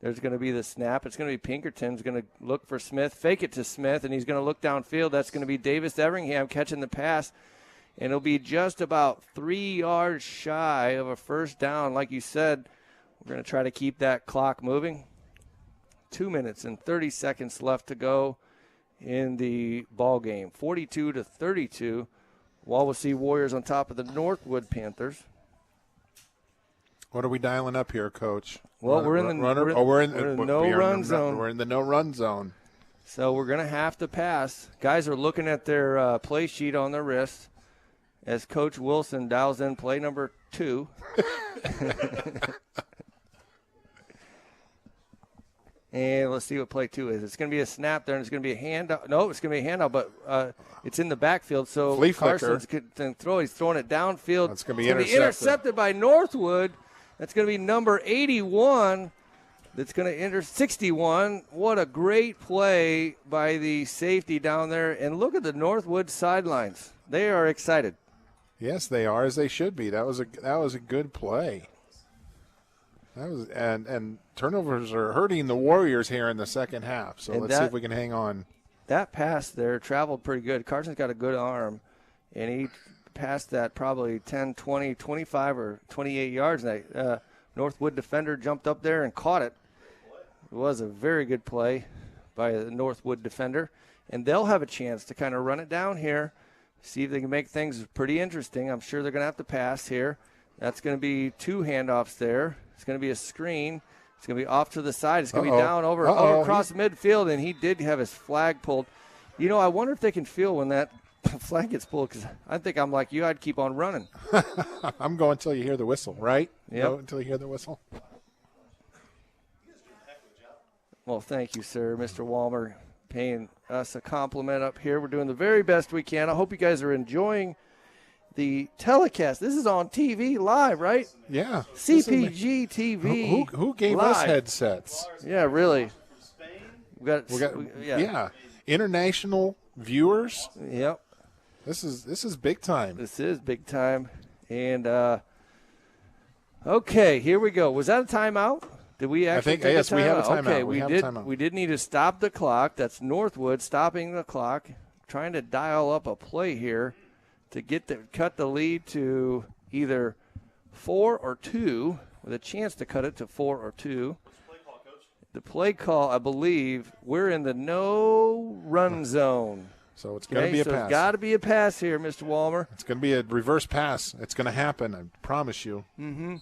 There's going to be the snap. It's going to be Pinkerton's going to look for Smith, fake it to Smith, and he's going to look downfield. That's going to be Davis Everingham catching the pass, and it'll be just about 3 yards shy of a first down. Like you said, We're going to try to keep that clock moving. 2 minutes and 30 seconds left to go in the ball game. 42-32. Wawasee Warriors on top of the Northwood Panthers. What are we dialing up here, Coach? Well, we're in the no-run zone. We're in the no-run zone. So we're going to have to pass. Guys are looking at their play sheet on their wrist as Coach Wilson dials in play number 2. And let's see what play 2 is. It's going to be a snap there, and it's going to be a handout. No, it's going to be a handout, but it's in the backfield. So Carson's going to throw. He's throwing it downfield. That's going to be intercepted by Northwood. That's going to be number 81. That's going to enter 61. What a great play by the safety down there. And look at the Northwood sidelines. They are excited. Yes, they are, as they should be. That was a good play. That was and turnovers are hurting the Warriors here in the second half. So let's see if we can hang on. That pass there traveled pretty good. Carson's got a good arm, and he passed that probably 10, 20, 25, or 28 yards. And Northwood defender jumped up there and caught it. It was a very good play by the Northwood defender. And they'll have a chance to kind of run it down here, see if they can make things pretty interesting. I'm sure they're going to have to pass here. That's going to be 2 handoffs there. It's going to be a screen. It's going to be off to the side. It's going to be down over across midfield, and he did have his flag pulled. You know, I wonder if they can feel when that flag gets pulled, because I think I'm like you. I'd keep on running. I'm going until you hear the whistle, right? Yeah. Go until you hear the whistle. Well, thank you, sir. Mr. Walmer paying us a compliment up here. We're doing the very best we can. I hope you guys are enjoying the telecast. This is on TV live, right? Yeah. CPG-TV. Who gave live. us headsets? Yeah, really. We got international viewers. Yep. This is big time. This is big time. And okay, here we go. Was that a timeout? Did we actually take a timeout? We have a timeout. Okay, we did need to stop the clock. That's Northwood stopping the clock, trying to dial up a play here to cut the lead to either 4 or 2, with a chance to cut it to 4 or 2. The play call, I believe, we're in the no-run zone. So it's going to be a pass. It's got to be a pass here, Mr. Walmer. It's going to be a reverse pass. It's going to happen, I promise you. Mm-hmm.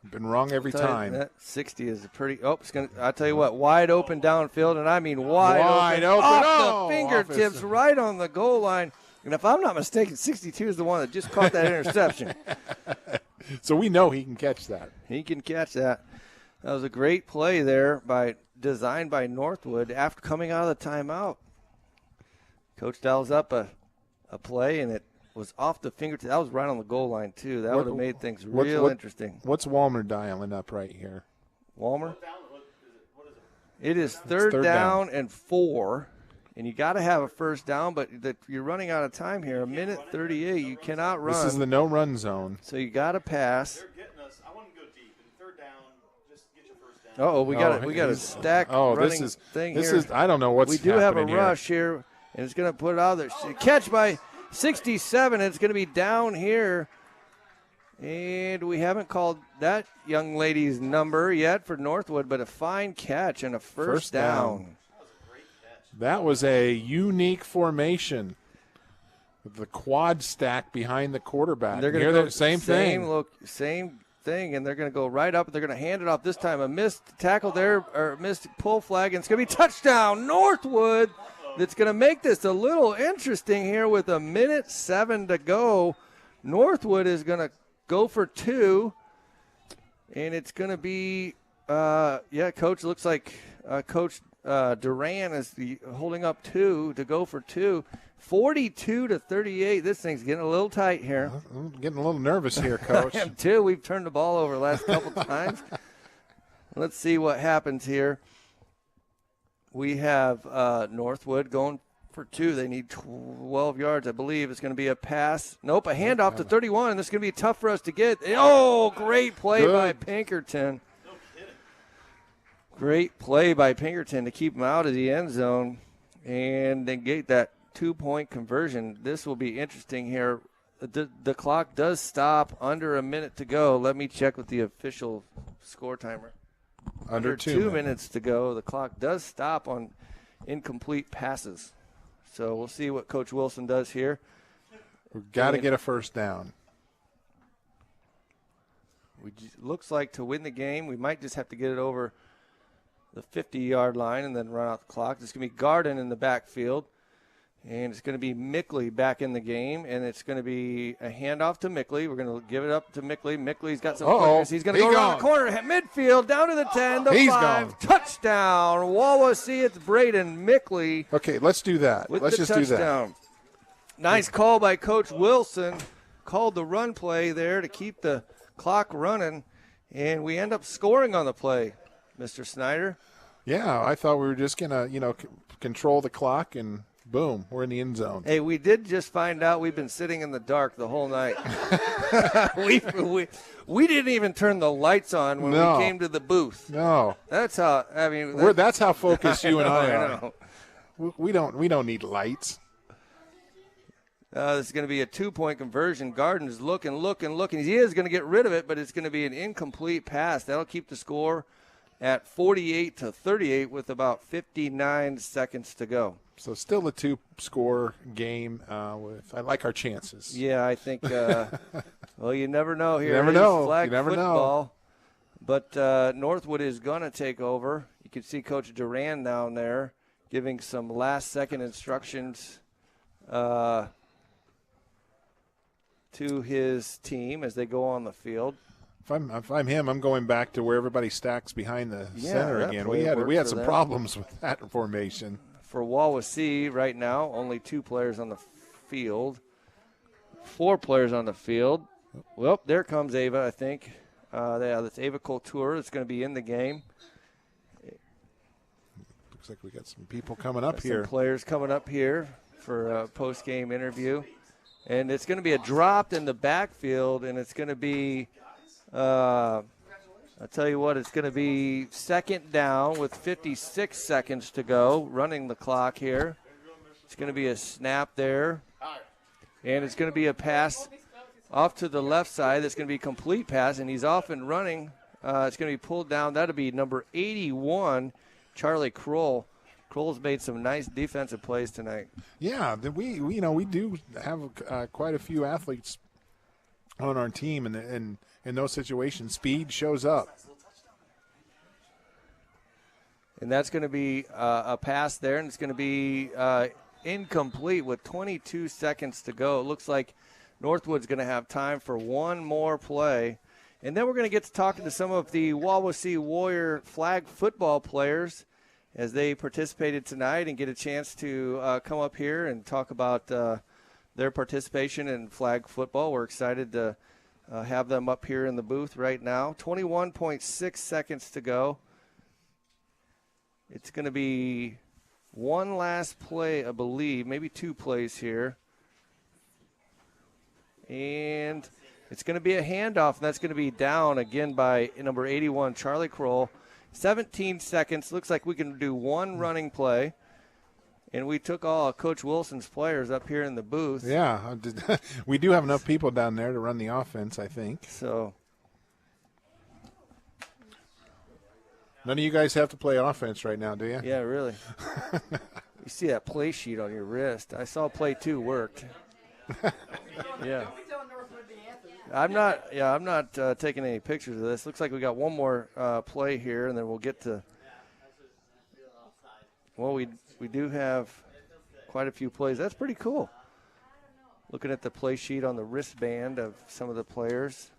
I've been wrong every time. That 60 is a pretty – I'll tell you what, wide open downfield, and I mean wide open. Off the fingertips, right on the goal line. And if I'm not mistaken, 62 is the one that just caught that interception. So we know he can catch that. He can catch that. That was a great play there designed by Northwood after coming out of the timeout. Coach dials up a play, and it was off the fingertips. That was right on the goal line, too. That would have made things real interesting. What's Walmer dialing up right here? Walmer? It is third down and 4. And you got to have a first down, but you're running out of time here. 1:38. You cannot run. This is the no-run zone. So you got to pass. They're getting us. I want to go deep. In third down, just get your first down. We got a stack running thing here. I don't know what's happening here. We do have a rush here, and it's going to put it out there. Catch by 67, and it's going to be down here. And we haven't called that young lady's number yet for Northwood, but a fine catch and a first down. That was a unique formation with the quad stack behind the quarterback. They're going to go same thing, and they're going to go right up. They're going to hand it off this time. A missed tackle there, or missed pull flag, and it's going to be touchdown Northwood. That's going to make this a little interesting here with 1:07 to go. Northwood is going to go for 2, and it's going to be Coach. Looks like Coach Duran is holding up 2 to go for 2. 42-38. This thing's getting a little tight here. I'm getting a little nervous here, Coach. I am too. We've turned the ball over the last couple times. Let's see what happens here. We have Northwood going for 2. They need 12 yards, I believe. It's going to be a pass. Nope, a handoff to 31, and this is going to be tough for us to get. Oh, great play by Pinkerton. Great play by Pinkerton to keep him out of the end zone and then get that 2-point conversion. This will be interesting here the clock does stop under a minute to go. Let me check with the official score timer. Under 2 minutes to go. The clock does stop on incomplete passes. So we'll see what Coach Wilson does here. We've got to get a first down. Looks like to win the game, we might just have to get it over the 50-yard line and then run out the clock. It's going to be Garden in the backfield. And it's going to be Mickley back in the game, and it's going to be a handoff to Mickley. We're going to give it up to Mickley. Mickley's got some quickness. He's going to go around the corner, midfield, down to the 10, the 5. Gone. Touchdown, Wawasee. It's Braden Mickley. Okay, let's do that. Let's just do that. Nice call by Coach Wilson. Called the run play there to keep the clock running, and we end up scoring on the play, Mr. Snyder. Yeah, I thought we were just going to, control the clock and – boom, we're in the end zone. Hey, we did just find out we've been sitting in the dark the whole night. we didn't even turn the lights on when we came to the booth. No. That's how, that's how focused you and I are. I know. We don't need lights. This is going to be a 2-point conversion. Garden's looking. He is going to get rid of it, but it's going to be an incomplete pass. That'll keep the score at 48-38 with about 59 seconds to go. So still a 2-score game. I like our chances. Yeah, I think. Well, you never know here. You never know. Flag You never football. know. But NorthWood is going to take over. You can see Coach Duran down there giving some last-second instructions to his team as they go on the field. If I'm him, I'm going back to where everybody stacks behind the center again. We had some problems with that formation. For Wawasee right now, only 2 players on the field. 4 players on the field. Well, there comes Ava, I think. That's Ava Couture. It's going to be in the game. Looks like we got some people coming up here. Some players coming up here for a post-game interview. And it's going to be a drop in the backfield, and it's going to be I'll tell you what, it's going to be second down with 56 seconds to go, running the clock here. It's going to be a snap there. And it's going to be a pass off to the left side. That's going to be a complete pass, and he's off and running. It's going to be pulled down. That'll be number 81, Charlie Kroll. Kroll's made some nice defensive plays tonight. Yeah, we do have quite a few athletes on our team, and in those situations, speed shows up. And that's going to be a pass there, and it's going to be incomplete with 22 seconds to go. It looks like NorthWood's going to have time for one more play. And then we're going to get to talking to some of the Wawasee Warrior flag football players as they participated tonight and get a chance to come up here and talk about their participation in flag football. We're excited to have them up here in the booth right now. 21.6 seconds to go. It's going to be one last play, I believe, maybe 2 plays here. And it's going to be a handoff, and that's going to be down again by number 81, Charlie Kroll. 17 seconds. Looks like we can do one running play. And we took all of Coach Wilson's players up here in the booth. Yeah, we do have enough people down there to run the offense, I think. So none of you guys have to play offense right now, do you? yeah, really. You see that play sheet on your wrist. I saw play 2 worked. Yeah. I'm not taking any pictures of this. Looks like we got one more play here, and then we'll get to. Well, we do have quite a few plays. That's pretty cool. Looking at the play sheet on the wristband of some of the players.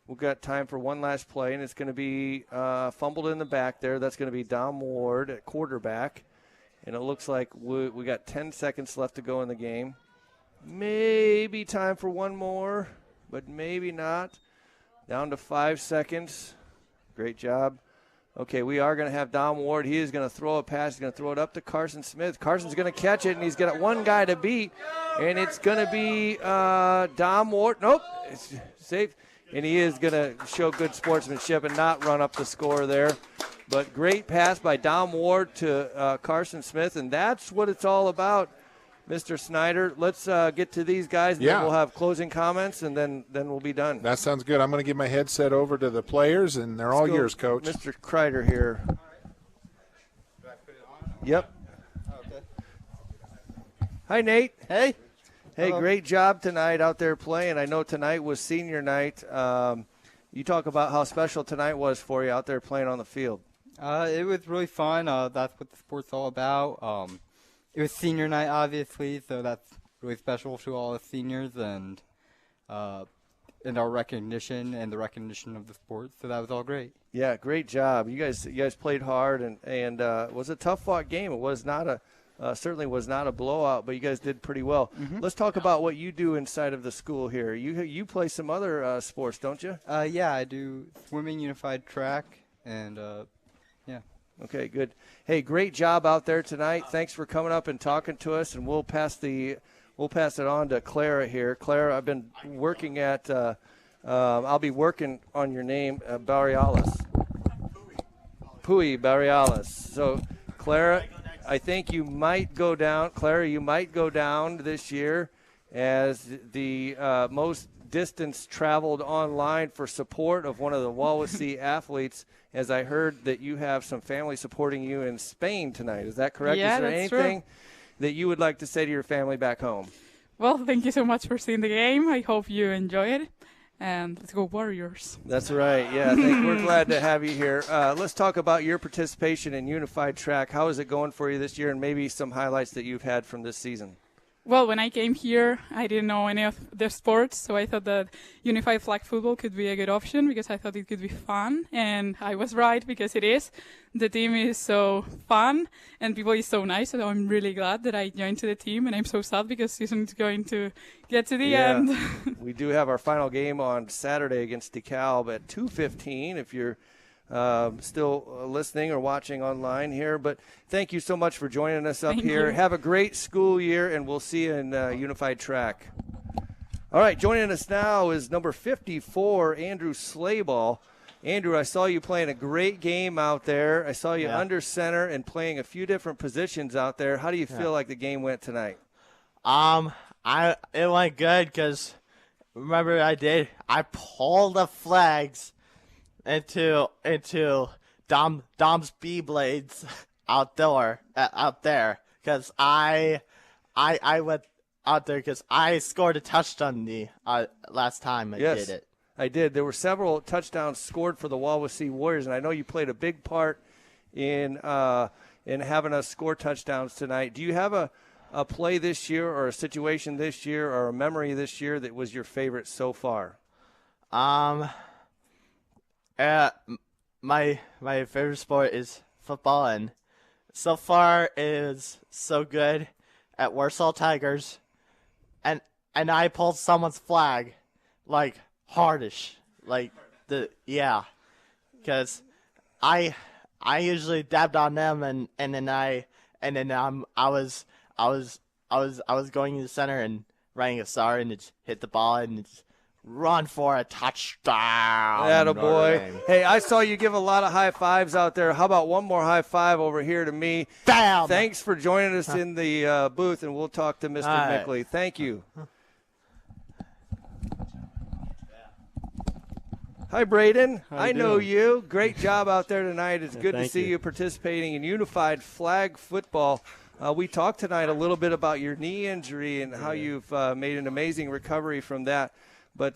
We've got time for one last play, and it's going to be fumbled in the back there. That's going to be Dom Ward at quarterback. And it looks like we got 10 seconds left to go in the game. Maybe time for one more, but maybe not. Down to 5 seconds. Great job. Okay, we are going to have Dom Ward. He is going to throw a pass. He's going to throw it up to Carson Smith. Carson's going to catch it, and he's got one guy to beat. And it's going to be Dom Ward. Nope, it's safe. And he is going to show good sportsmanship and not run up the score there. But great pass by Dom Ward to Carson Smith, and that's what it's all about. Mr. Snyder, let's get to these guys, and then we'll have closing comments, and then we'll be done. That sounds good. I'm going to give my headset over to the players, and they're all yours, Coach. Mr. Kreider here. Do I put it on? Yep. Okay. Hi, Nate. Hey. Hey, Hello. great job tonight out there playing. I know tonight was senior night. You talk about how special tonight was for you out there playing on the field. It was really fun. That's what the sport's all about. It was senior night, obviously, so that's really special to all the seniors and our recognition and the recognition of the sport. So that was all great. Yeah, great job. You guys played hard, and it was a tough fought game. It was not certainly was not a blowout, but you guys did pretty well. Mm-hmm. Let's talk about what you do inside of the school here. You play some other sports, don't you? Yeah, I do swimming, unified track, and yeah. Okay, good. Hey, great job out there tonight. Thanks for coming up and talking to us, and we'll pass it on to Clara here. Clara, I've been working at I'll be working on your name, Barrialis. Pui Barrialis. So, Clara, I think you might go down. Clara, you might go down this year as the most distance traveled online for support of one of the Wawasee athletes, as I heard that you have some family supporting you in Spain tonight. Is that correct? Yeah, Is there that's anything true. that you would like to say to your family back home? Well, thank you so much for seeing the game. I hope you enjoy it. And let's go Warriors. That's right. Yeah, we're glad to have you here. Let's talk about your participation in Unified Track. How is it going for you this year, and maybe some highlights that you've had from this season? Well, when I came here, I didn't know any of the sports, so I thought that unified flag football could be a good option because I thought it could be fun, and I was right because it is. The team is so fun, and people is so nice, so I'm really glad that I joined to the team, and I'm so sad because season is going to get to the end. We do have our final game on Saturday against DeKalb at 2:15 if you're still listening or watching online here. But thank you so much for joining us up Thank here. you. Have a great school year, and we'll see you in Unified Track. All right, joining us now is number 54, Andrew Slayball. Andrew, I saw you playing a great game out there. I saw you under center and playing a few different positions out there. How do you feel like the game went tonight? It went good because remember I pulled the flags into Dom's B blades out there because I went out there because I scored a touchdown the last time I did it. I did. There were several touchdowns scored for the Wawasee Warriors, and I know you played a big part in having us score touchdowns tonight. Do you have a play this year or a situation this year or a memory this year that was your favorite so far? My favorite sport is football, and so far it is so good at Warsaw Tigers, and I pulled someone's flag like hardish, because I usually dabbed on them, and then I was going to the center and running a star, and it hit the ball and it's run for a touchdown. Attaboy. Hey, I saw you give a lot of high fives out there. How about one more high five over here to me? Bam! Thanks for joining us in the booth, and we'll talk to Mr. right. Mickley. Thank you. Hi, Braden. I know you. Great job out there tonight. It's good to see you participating in unified flag football. We talked tonight a little bit about your knee injury and how you've made an amazing recovery from that. But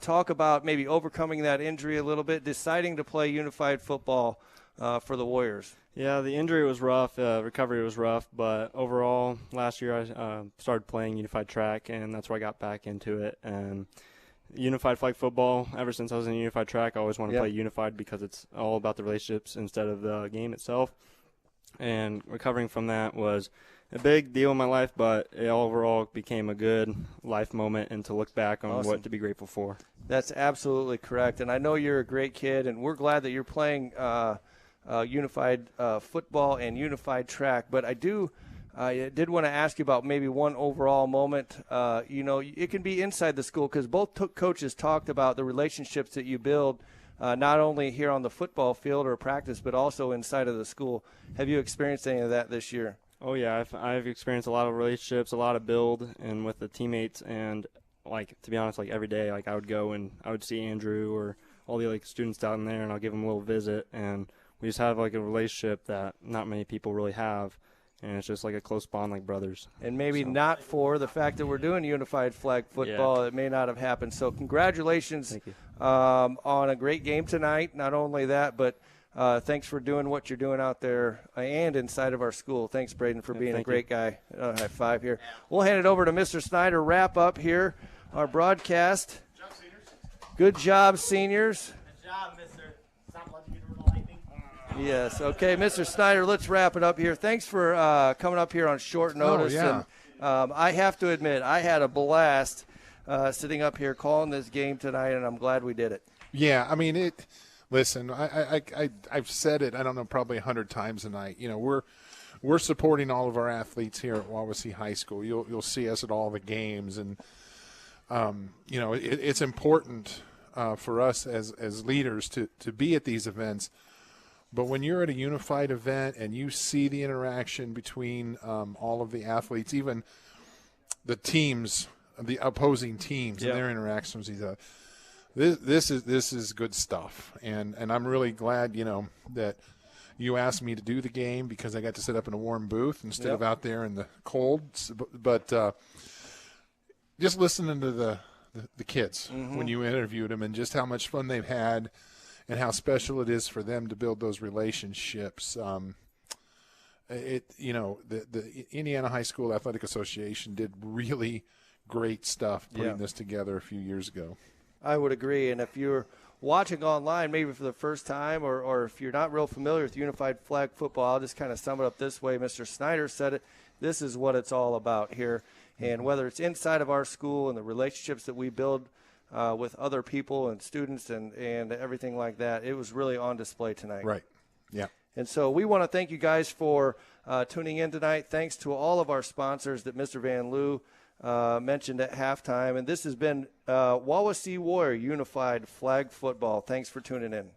talk about maybe overcoming that injury a little bit, deciding to play unified football for the Warriors. Yeah, the injury was rough. Recovery was rough. But overall, last year I started playing unified track, and that's where I got back into it. And unified flag football, ever since I was in unified track, I always want to play unified because it's all about the relationships instead of the game itself. And recovering from that was a big deal in my life, but it overall became a good life moment and to look back on what to be grateful for. That's absolutely correct. And I know you're a great kid, and we're glad that you're playing unified football and unified track. But I did want to ask you about maybe one overall moment. It can be inside the school because both coaches talked about the relationships that you build not only here on the football field or practice, but also inside of the school. Have you experienced any of that this year? Oh yeah, I've experienced a lot of relationships, a lot of build, and with the teammates, and like to be honest, like every day, like I would go and I would see Andrew or all the like students down there, and I'll give them a little visit, and we just have like a relationship that not many people really have, and it's just like a close bond, like brothers. And maybe not for the fact that we're doing unified flag football, it may not have happened. So congratulations on a great game tonight. Not only that, but thanks for doing what you're doing out there and inside of our school. Thanks, Braden, for being a great guy. High five here. We'll hand it over to Mr. Snyder. Wrap up here our broadcast. Good job, seniors. Good job, mister. Stop letting me do the lightning. Yes. Okay, Mr. Snyder, let's wrap it up here. Thanks for coming up here on short notice. Yeah. And, I have to admit, I had a blast sitting up here calling this game tonight, and I'm glad we did it. Yeah, I mean, listen, I've said it, I don't know, probably 100 times tonight. You know, we're supporting all of our athletes here at Wawasee High School. You'll see us at all the games, and you know, it's important for us as leaders to be at these events. But when you're at a unified event and you see the interaction between all of the athletes, even the teams, the opposing teams, and their interactions with each other, this is good stuff. And I'm really glad, you know, that you asked me to do the game because I got to sit up in a warm booth instead of out there in the cold. But just listening to the kids when you interviewed them and just how much fun they've had and how special it is for them to build those relationships. You know, the Indiana High School Athletic Association did really great stuff putting this together a few years ago. I would agree. And if you're watching online, maybe for the first time, or if you're not real familiar with unified flag football, I'll just kind of sum it up this way. Mr. Snyder said it. This is what it's all about here. And whether it's inside of our school and the relationships that we build with other people and students and everything like that, it was really on display tonight. Right. Yeah. And so we want to thank you guys for tuning in tonight. Thanks to all of our sponsors that Mr. Van Loo mentioned at halftime. And this has been Wawasee Warrior Unified Flag Football. Thanks for tuning in.